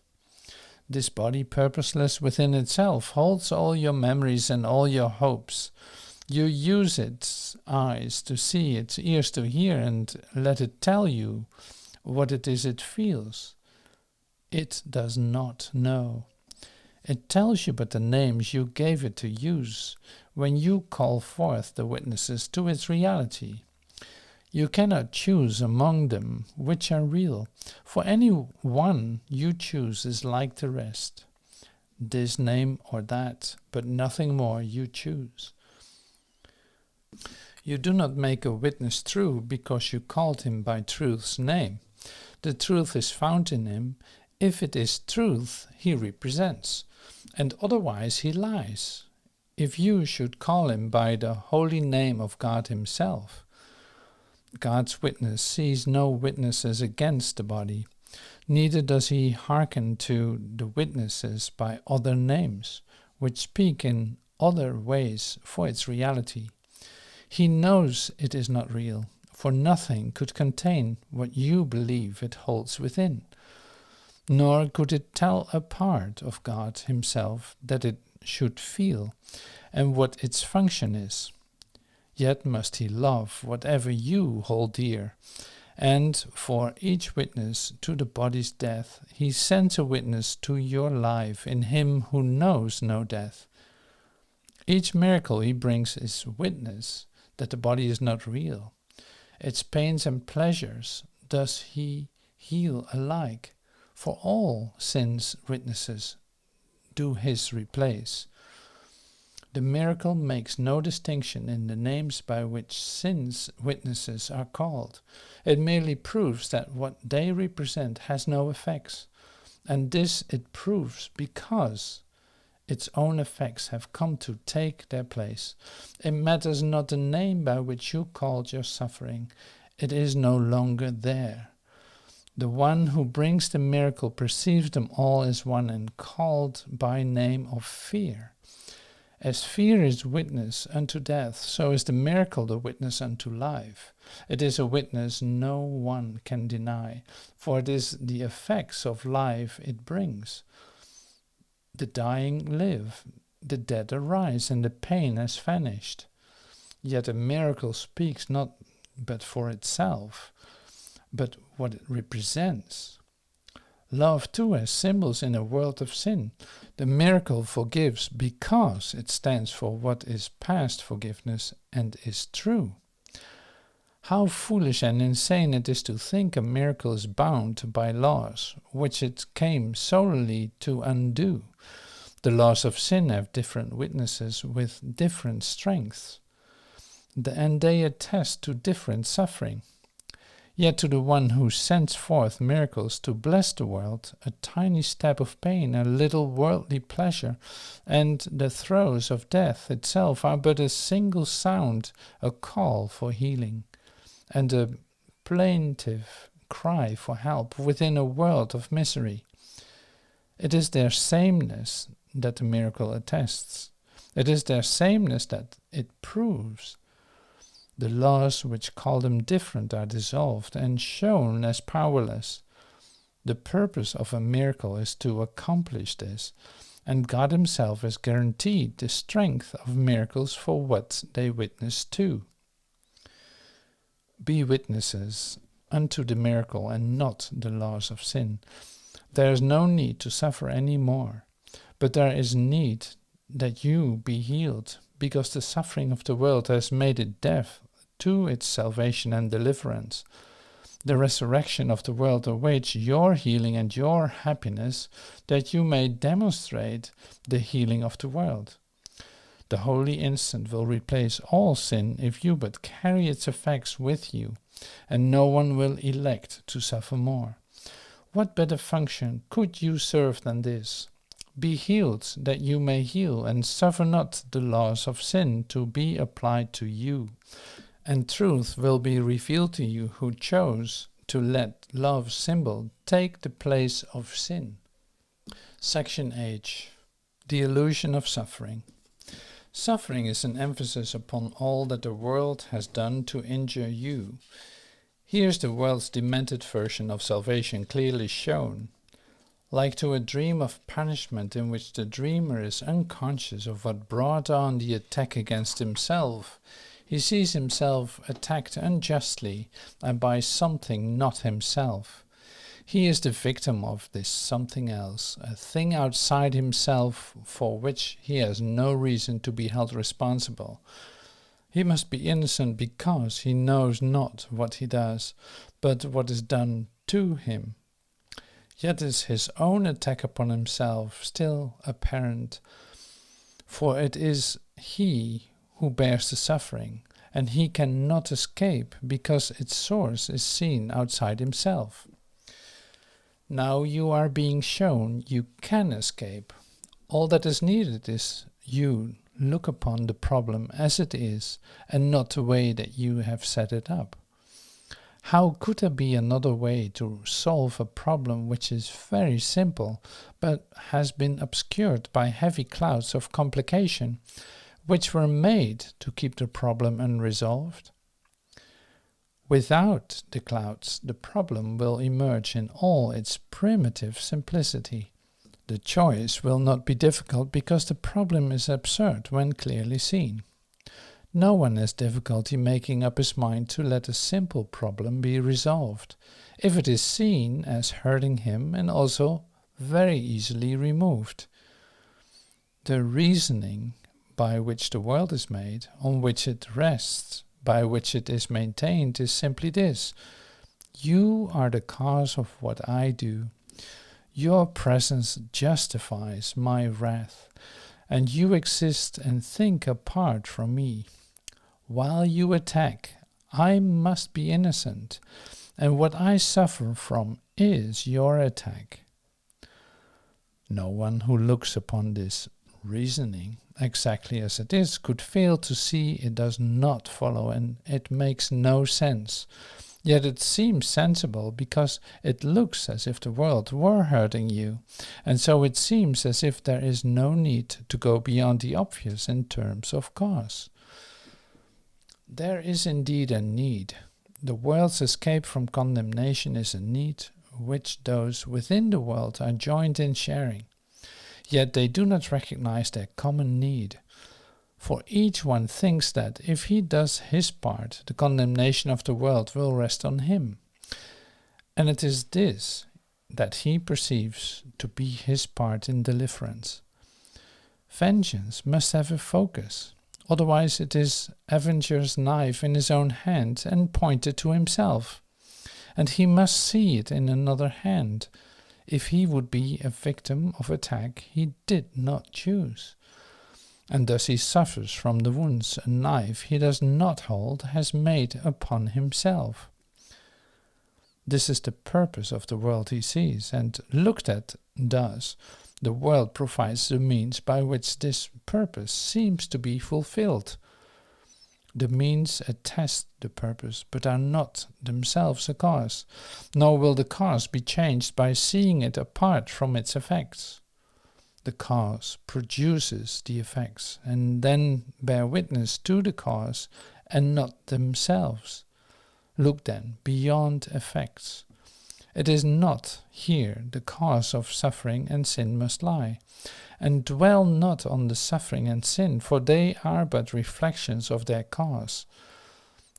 This body, purposeless within itself, holds all your memories and all your hopes. You use its eyes to see, its ears to hear, and let it tell you what it is it feels. It does not know. It tells you but the names you gave it to use when you call forth the witnesses to its reality. You cannot choose among them which are real, for any one you choose is like the rest. This name or that, but nothing more you choose. You do not make a witness true because you called him by truth's name. The truth is found in him. If it is truth, he represents, and otherwise he lies. If you should call him by the holy name of God himself, God's witness sees no witnesses against the body, neither does he hearken to the witnesses by other names, which speak in other ways for its reality. He knows it is not real, for nothing could contain what you believe it holds within, nor could it tell a part of God himself that it should feel, and what its function is. Yet must he love whatever you hold dear, and for each witness to the body's death, he sends a witness to your life in him who knows no death. Each miracle he brings is witness that the body is not real. Its pains and pleasures does he heal alike, for all sin's witnesses do his replace. The miracle makes no distinction in the names by which sin's witnesses are called. It merely proves that what they represent has no effects, and this it proves because its own effects have come to take their place. It matters not the name by which you called your suffering. It is no longer there. The one who brings the miracle perceives them all as one and called by name of fear. As fear is witness unto death, so is the miracle the witness unto life. It is a witness no one can deny, for it is the effects of life it brings. The dying live, the dead arise, and the pain has vanished. Yet a miracle speaks not but for itself, but what it represents. Love too has symbols in a world of sin. The miracle forgives because it stands for what is past forgiveness and is true. How foolish and insane it is to think a miracle is bound by laws, which it came solely to undo. The laws of sin have different witnesses with different strengths, and they attest to different suffering. Yet to the one who sends forth miracles to bless the world, a tiny step of pain, a little worldly pleasure, and the throes of death itself are but a single sound, a call for healing, and a plaintive cry for help within a world of misery. It is their sameness that the miracle attests. It is their sameness that it proves. The laws which call them different are dissolved and shown as powerless. The purpose of a miracle is to accomplish this, and God himself has guaranteed the strength of miracles for what they witness to. Be witnesses unto the miracle and not the laws of sin. There is no need to suffer any more, but there is need that you be healed, because the suffering of the world has made it deaf to its salvation and deliverance. The resurrection of the world awaits your healing and your happiness, that you may demonstrate the healing of the world. The holy instant will replace all sin if you but carry its effects with you, and no one will elect to suffer more. What better function could you serve than this? Be healed that you may heal, and suffer not the laws of sin to be applied to you. And truth will be revealed to you who chose to let love's symbol take the place of sin. Section H. The illusion of suffering. Suffering is an emphasis upon all that the world has done to injure you. Here's the world's demented version of salvation clearly shown. Like to a dream of punishment in which the dreamer is unconscious of what brought on the attack against himself, he sees himself attacked unjustly and by something not himself. He is the victim of this something else, a thing outside himself for which he has no reason to be held responsible. He must be innocent because he knows not what he does, but what is done to him. Yet is his own attack upon himself still apparent, for it is he who bears the suffering, and he cannot escape because its source is seen outside himself. Now you are being shown you can escape. All that is needed is you look upon the problem as it is, and not the way that you have set it up. How could there be another way to solve a problem which is very simple, but has been obscured by heavy clouds of complication, which were made to keep the problem unresolved? Without the clouds, the problem will emerge in all its primitive simplicity. The choice will not be difficult because the problem is absurd when clearly seen. No one has difficulty making up his mind to let a simple problem be resolved, if it is seen as hurting him and also very easily removed. The reasoning by which the world is made, on which it rests, by which it is maintained, is simply this: you are the cause of what I do. Your presence justifies my wrath, and you exist and think apart from me. While you attack, I must be innocent, and what I suffer from is your attack. No one who looks upon this reasoning exactly as it is could fail to see it does not follow, and it makes no sense. Yet it seems sensible because it looks as if the world were hurting you, and so it seems as if there is no need to go beyond the obvious in terms of cause. There is indeed a need. The world's escape from condemnation is a need which those within the world are joined in sharing. Yet they do not recognize their common need. For each one thinks that if he does his part, the condemnation of the world will rest on him. And it is this that he perceives to be his part in deliverance. Vengeance must have a focus, otherwise it is Avenger's knife in his own hand and pointed to himself, and he must see it in another hand. if he would be a victim of attack he did not choose. And thus he suffers from the wounds a knife he does not hold has made upon himself. This is the purpose of the world he sees, and looked at thus, the world provides the means by which this purpose seems to be fulfilled. The means attest the purpose, but are not themselves a cause, nor will the cause be changed by seeing it apart from its effects. The cause produces the effects, and then bear witness to the cause, and not themselves. Look then beyond effects. It is not here the cause of suffering and sin must lie, and dwell not on the suffering and sin, for they are but reflections of their cause.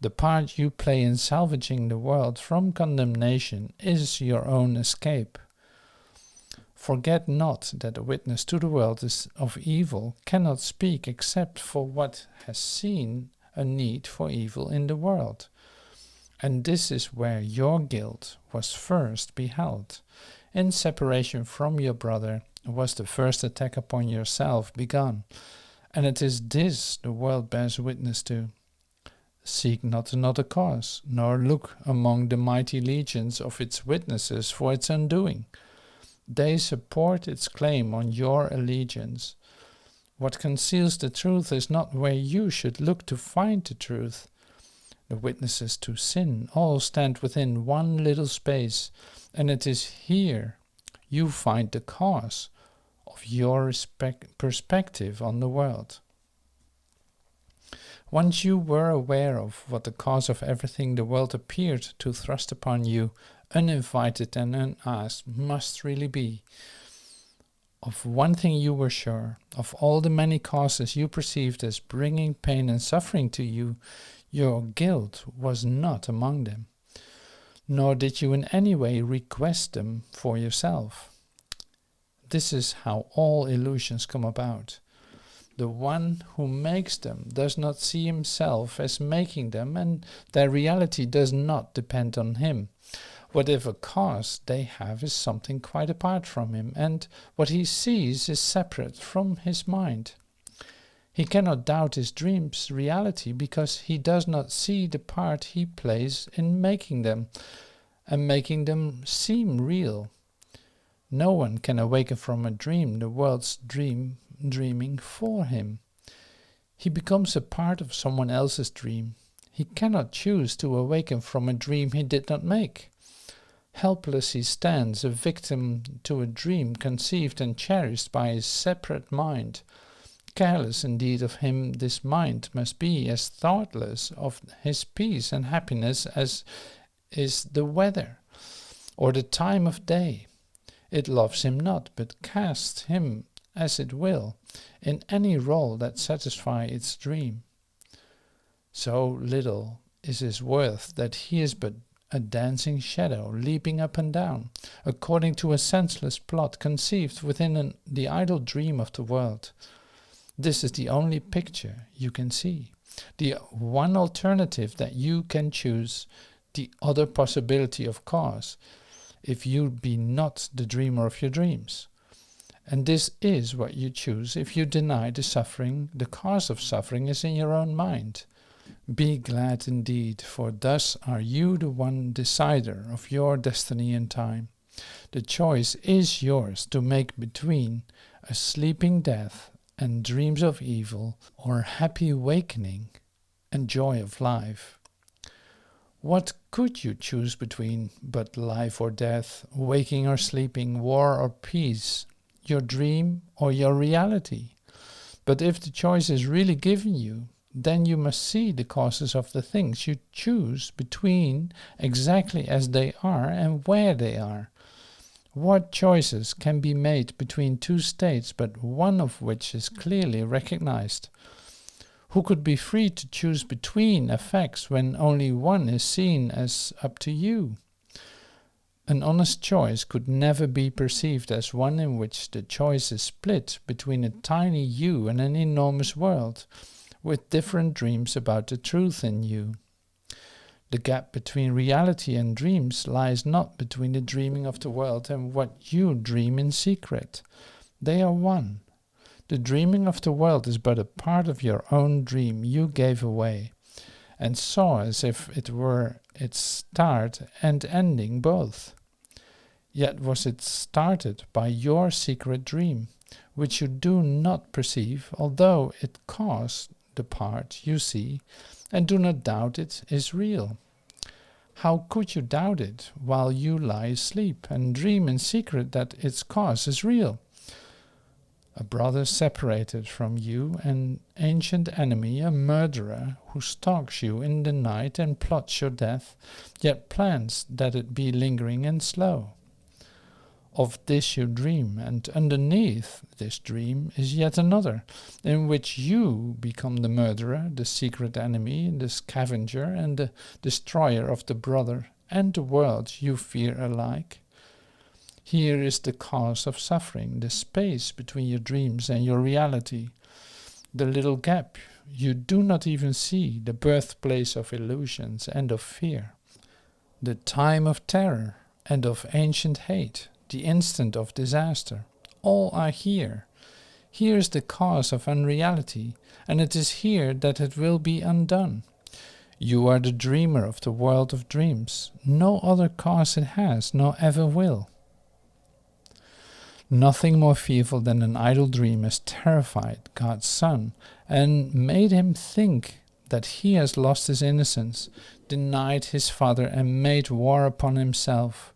The part you play in salvaging the world from condemnation is your own escape. Forget not that a witness to the world of evil cannot speak except for what has seen a need for evil in the world. And this is where your guilt was first beheld. In separation from your brother was the first attack upon yourself begun, and it is this the world bears witness to. Seek not another cause, nor look among the mighty legions of its witnesses for its undoing. They support its claim on your allegiance. What conceals the truth is not where you should look to find the truth. The witnesses to sin all stand within one little space, and it is here you find the cause of your perspective on the world. Once you were aware of what the cause of everything the world appeared to thrust upon you, uninvited and unasked, must really be. Of one thing you were sure, of all the many causes you perceived as bringing pain and suffering to you, your guilt was not among them, nor did you in any way request them for yourself. This is how all illusions come about. The one who makes them does not see himself as making them, and their reality does not depend on him. Whatever cause they have is something quite apart from him, and what he sees is separate from his mind. He cannot doubt his dreams' reality because he does not see the part he plays in making them, and making them seem real. No one can awaken from a dream the world's dreaming for him. He becomes a part of someone else's dream. He cannot choose to awaken from a dream he did not make. Helpless he stands, a victim to a dream conceived and cherished by his separate mind. Careless indeed of him this mind must be, as thoughtless of his peace and happiness as is the weather, or the time of day. It loves him not, but casts him as it will, in any role that satisfies its dream. So little is his worth that he is but a dancing shadow, leaping up and down, according to a senseless plot conceived within the idle dream of the world. This is the only picture you can see, the one alternative that you can choose, the other possibility of cause, if you be not the dreamer of your dreams. And this is what you choose if you deny the suffering. The cause of suffering is in your own mind. Be glad indeed, for thus are you the one decider of your destiny and time. The choice is yours to make between a sleeping death and dreams of evil, or happy awakening and joy of life. What could you choose between but life or death, waking or sleeping, war or peace, your dream or your reality? But if the choice is really given you, then you must see the causes of the things you choose between exactly as they are and where they are. What choices can be made between two states, but one of which is clearly recognized? Who could be free to choose between effects when only one is seen as up to you? An honest choice could never be perceived as one in which the choice is split between a tiny you and an enormous world, with different dreams about the truth in you. The gap between reality and dreams lies not between the dreaming of the world and what you dream in secret. They are one. The dreaming of the world is but a part of your own dream you gave away, and saw as if it were its start and ending both. Yet was it started by your secret dream, which you do not perceive, although it caused the part you see, and do not doubt it is real. How could you doubt it while you lie asleep and dream in secret that its cause is real? A brother separated from you, an ancient enemy, a murderer, who stalks you in the night and plots your death, yet plans that it be lingering and slow. Of this you dream, and underneath this dream is yet another, in which you become the murderer, the secret enemy, the scavenger, and the destroyer of the brother and the world you fear alike. Here is the cause of suffering, the space between your dreams and your reality, the little gap you do not even see, the birthplace of illusions and of fear, the time of terror and of ancient hate, the instant of disaster. All are here. Here is the cause of unreality, and it is here that it will be undone. You are the dreamer of the world of dreams. No other cause it has, nor ever will. Nothing more fearful than an idle dream has terrified God's Son, and made him think that he has lost his innocence, denied his Father, and made war upon himself.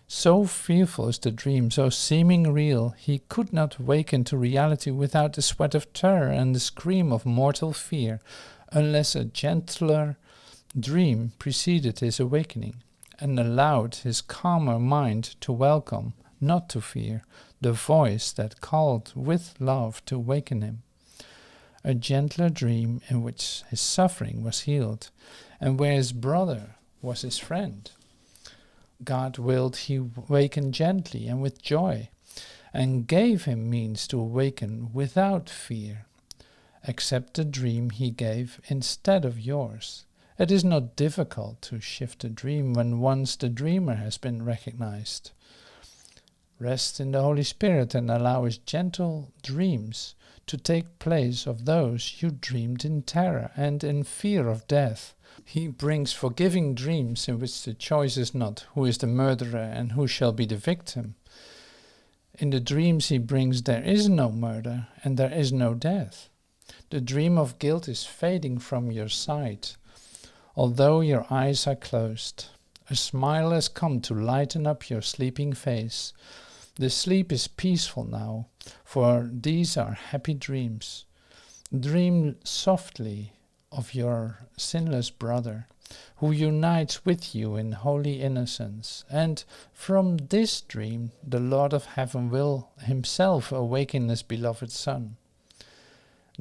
So fearful is the dream, so seeming real, he could not waken to reality without the sweat of terror and the scream of mortal fear, unless a gentler dream preceded his awakening, and allowed his calmer mind to welcome, not to fear, the voice that called with love to waken him. A gentler dream in which his suffering was healed, and where his brother was his friend. God willed he waken gently and with joy, and gave him means to awaken without fear. Accept the dream he gave instead of yours. It is not difficult to shift a dream when once the dreamer has been recognized. Rest in the Holy Spirit and allow his gentle dreams to take place of those you dreamed in terror and in fear of death. He brings forgiving dreams in which the choice is not who is the murderer and who shall be the victim. In the dreams he brings there is no murder and there is no death. The dream of guilt is fading from your sight, although your eyes are closed. A smile has come to lighten up your sleeping face. The sleep is peaceful now, for these are happy dreams. Dream softly of your sinless brother, who unites with you in holy innocence, and from this dream the Lord of heaven will himself awaken his beloved Son.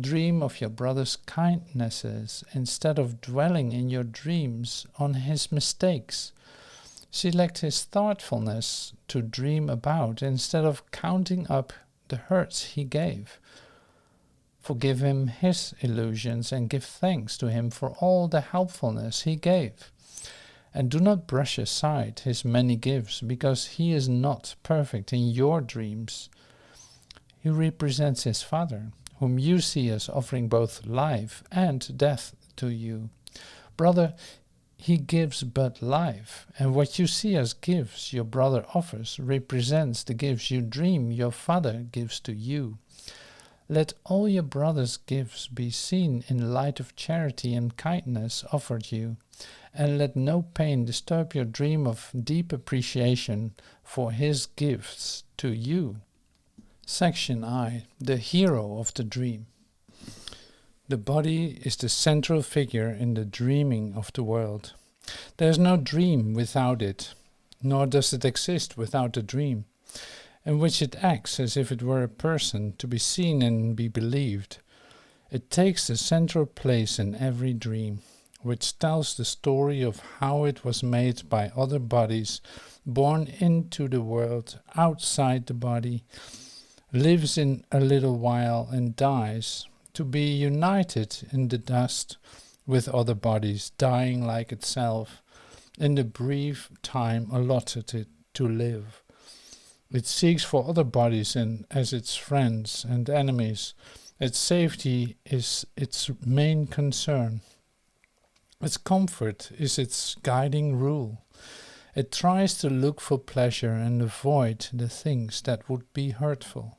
Dream of your brother's kindnesses instead of dwelling in your dreams on his mistakes. Select his thoughtfulness to dream about instead of counting up the hurts he gave. Forgive him his illusions and give thanks to him for all the helpfulness he gave. And do not brush aside his many gifts, because he is not perfect in your dreams. He represents his Father, whom you see as offering both life and death to you. Brother, he gives but life, and what you see as gifts your brother offers represents the gifts you dream your Father gives to you. Let all your brother's gifts be seen in light of charity and kindness offered you, and let no pain disturb your dream of deep appreciation for his gifts to you. Section I. The hero of the dream. The body is the central figure in the dreaming of the world. There is no dream without it, nor does it exist without a dream, in which it acts as if it were a person to be seen and be believed. It takes the central place in every dream, which tells the story of how it was made by other bodies, born into the world outside the body, lives in a little while and dies, to be united in the dust with other bodies, dying like itself in the brief time allotted it to live. It seeks for other bodies as its friends and enemies. Its safety is its main concern. Its comfort is its guiding rule. It tries to look for pleasure and avoid the things that would be hurtful.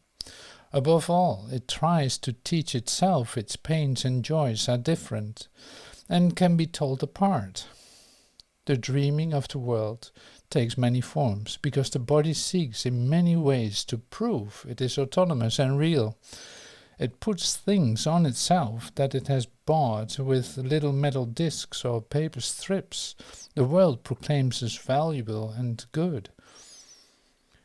Above all, it tries to teach itself its pains and joys are different and can be told apart. The dreaming of the world takes many forms because the body seeks in many ways to prove it is autonomous and real. It puts things on itself that it has bought with little metal discs or paper strips the world proclaims as valuable and good.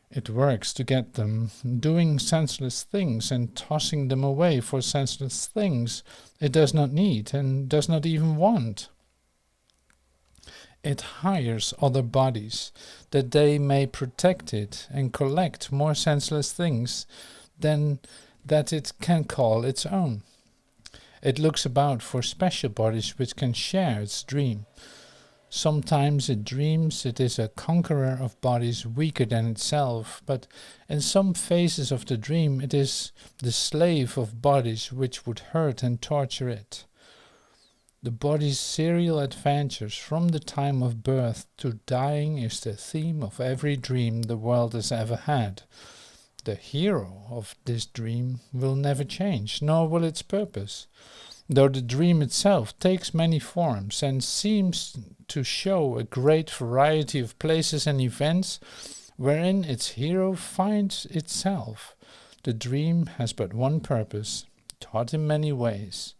It works to get them doing senseless things and tossing them away for senseless things it does not need and does not even want. It hires other bodies that they may protect it and collect more senseless things than that it can call its own. It looks about for special bodies which can share its dream. Sometimes it dreams it is a conqueror of bodies weaker than itself, but in some phases of the dream it is the slave of bodies which would hurt and torture it. The body's serial adventures from the time of birth to dying is the theme of every dream the world has ever had. The hero of this dream will never change, nor will its purpose. Though the dream itself takes many forms and seems to show a great variety of places and events wherein its hero finds itself, the dream has but one purpose, taught in many ways.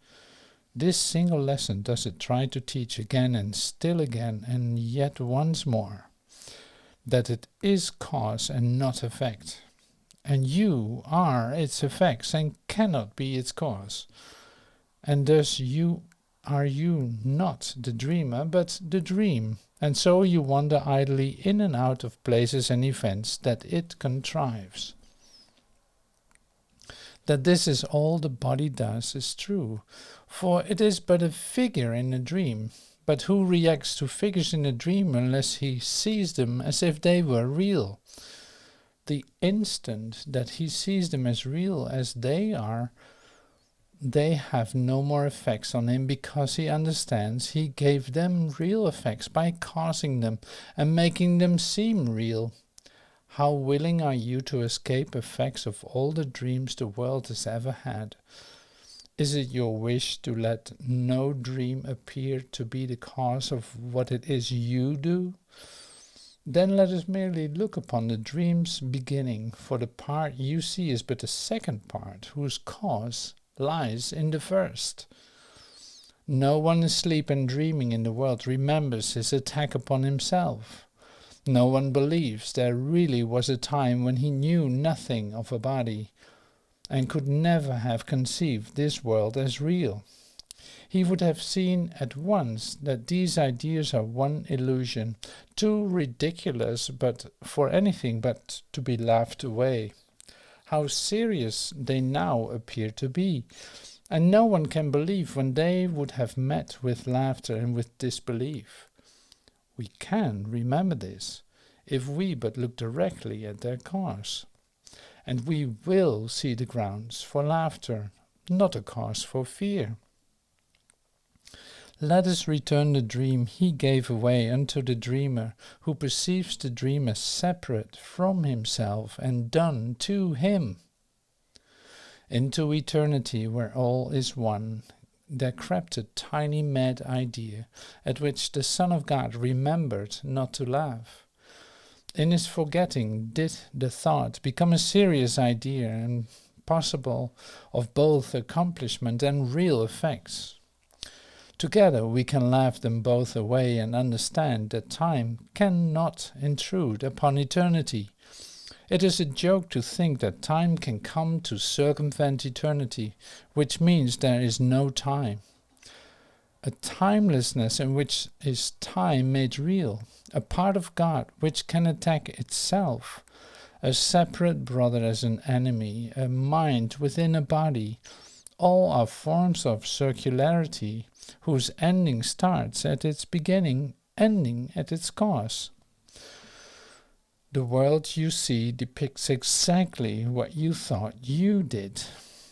This single lesson does it try to teach again and still again and yet once more, that it is cause and not effect, and you are its effects and cannot be its cause. And thus you are not the dreamer, but the dream, and so you wander idly in and out of places and events that it contrives. That this is all the body does is true, for it is but a figure in a dream. But who reacts to figures in a dream unless he sees them as if they were real? The instant that he sees them as real as they are, they have no more effects on him because he understands he gave them real effects by causing them and making them seem real. How willing are you to escape effects of all the dreams the world has ever had? Is it your wish to let no dream appear to be the cause of what it is you do? Then let us merely look upon the dream's beginning, for the part you see is but the second part, whose cause lies in the first. No one asleep and dreaming in the world remembers his attack upon himself. No one believes there really was a time when he knew nothing of a body, and could never have conceived this world as real. He would have seen at once that these ideas are one illusion, too ridiculous but for anything but to be laughed away. How serious they now appear to be, and no one can believe when they would have met with laughter and with disbelief. We can remember this, if we but look directly at their cause, and we will see the grounds for laughter, not a cause for fear. Let us return the dream he gave away unto the dreamer, who perceives the dream as separate from himself and done to him. Into eternity, where all is one, there crept a tiny mad idea, at which the Son of God remembered not to laugh. In his forgetting did the thought become a serious idea, and possible of both accomplishment and real effects. Together we can laugh them both away and understand that time cannot intrude upon eternity. It is a joke to think that time can come to circumvent eternity, which means there is no time. A timelessness in which is time made real, a part of God which can attack itself, a separate brother as an enemy, a mind within a body, all are forms of circularity, whose ending starts at its beginning, ending at its cause. The world you see depicts exactly what you thought you did,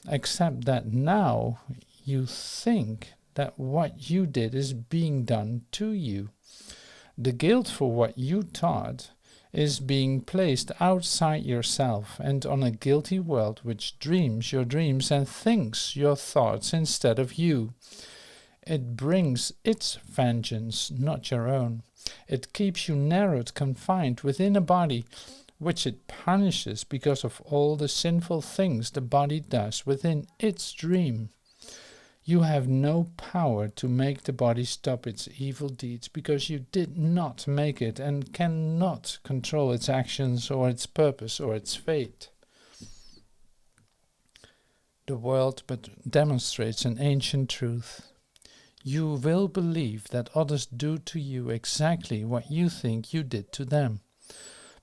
except that now you think that what you did is being done to you. The guilt for what you taught is being placed outside yourself and on a guilty world which dreams your dreams and thinks your thoughts instead of you. It brings its vengeance, not your own. It keeps you narrowed, confined within a body, which it punishes because of all the sinful things the body does within its dream. You have no power to make the body stop its evil deeds because you did not make it and cannot control its actions or its purpose or its fate. The world but demonstrates an ancient truth. You will believe that others do to you exactly what you think you did to them.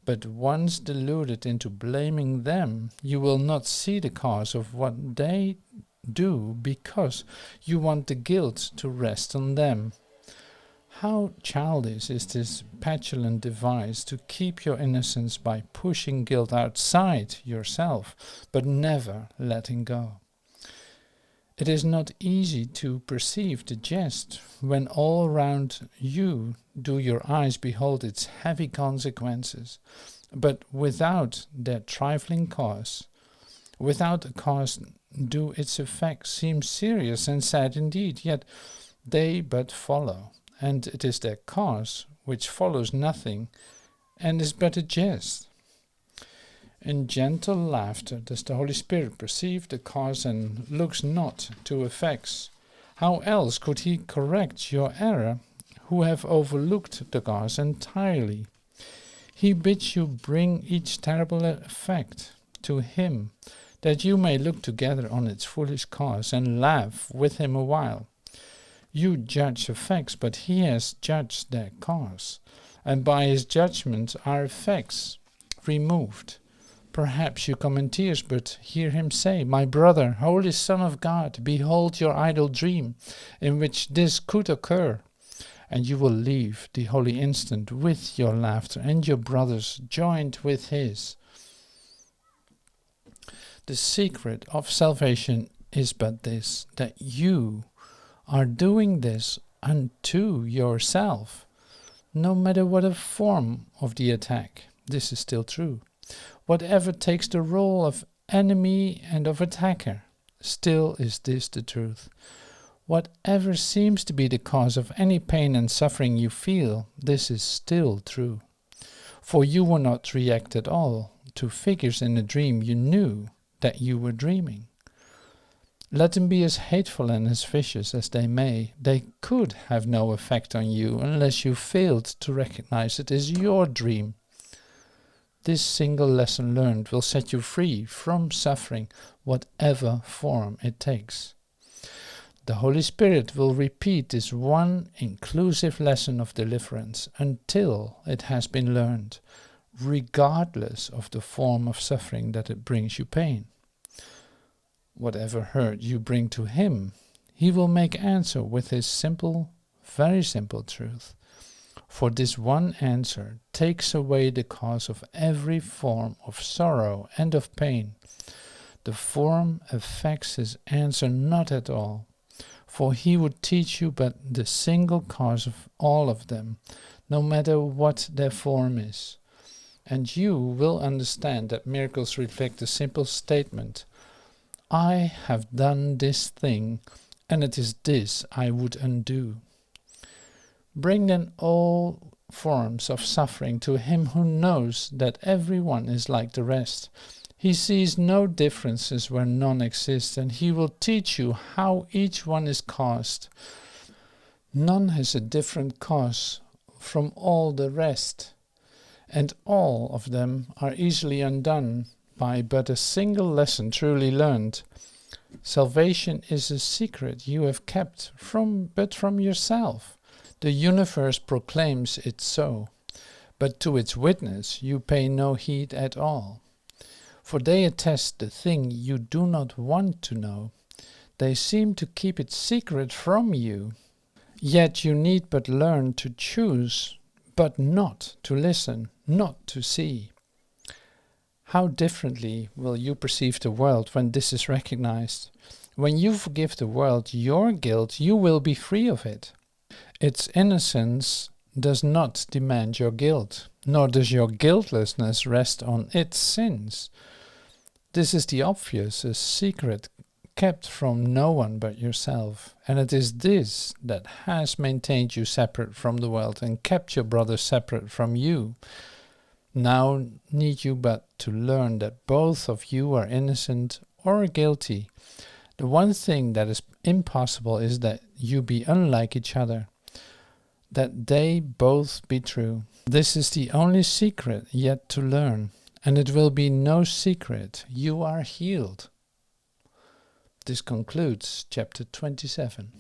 But once deluded into blaming them, you will not see the cause of what they do because you want the guilt to rest on them. How childish is this petulant device to keep your innocence by pushing guilt outside yourself, but never letting go. It is not easy to perceive the jest when all around you do your eyes behold its heavy consequences, but without their trifling cause. Without a cause do its effects seem serious and sad indeed, yet they but follow, and it is their cause which follows nothing, and is but a jest. In gentle laughter does the Holy Spirit perceive the cause and looks not to effects. How else could he correct your error, who have overlooked the cause entirely? He bids you bring each terrible effect to him, that you may look together on its foolish cause and laugh with him a while. You judge effects, but he has judged their cause, and by his judgment are effects removed. Perhaps you come in tears, but hear him say, "My brother, Holy Son of God, behold your idle dream, in which this could occur." And you will leave the holy instant with your laughter, and your brothers joined with his. The secret of salvation is but this, that you are doing this unto yourself, no matter what the form of the attack. This is still true. Whatever takes the role of enemy and of attacker, still is this the truth. Whatever seems to be the cause of any pain and suffering you feel, this is still true. For you will not react at all to figures in a dream you knew that you were dreaming. Let them be as hateful and as vicious as they may, they could have no effect on you unless you failed to recognize it as your dream. This single lesson learned will set you free from suffering, whatever form it takes. The Holy Spirit will repeat this one inclusive lesson of deliverance until it has been learned, regardless of the form of suffering that it brings you pain. Whatever hurt you bring to him, he will make answer with his simple, very simple truth. For this one answer takes away the cause of every form of sorrow and of pain. The form affects his answer not at all, for he would teach you but the single cause of all of them, no matter what their form is. And you will understand that miracles reflect the simple statement, "I have done this thing, and it is this I would undo." Bring then all forms of suffering to him who knows that every one is like the rest. He sees no differences where none exist, and he will teach you how each one is caused. None has a different cause from all the rest, and all of them are easily undone by but a single lesson truly learned. Salvation is a secret you have kept from yourself. The universe proclaims it so, but to its witness you pay no heed at all. For they attest the thing you do not want to know. They seem to keep it secret from you. Yet you need but learn to choose, but not to listen, not to see. How differently will you perceive the world when this is recognized? When you forgive the world your guilt, you will be free of it. Its innocence does not demand your guilt, nor does your guiltlessness rest on its sins. This is the obvious, a secret kept from no one but yourself, and it is this that has maintained you separate from the world and kept your brother separate from you. Now need you but to learn that both of you are innocent or guilty. The one thing that is impossible is that you be unlike each other, that they both be true. This is the only secret yet to learn, and it will be no secret. You are healed. This concludes chapter 27.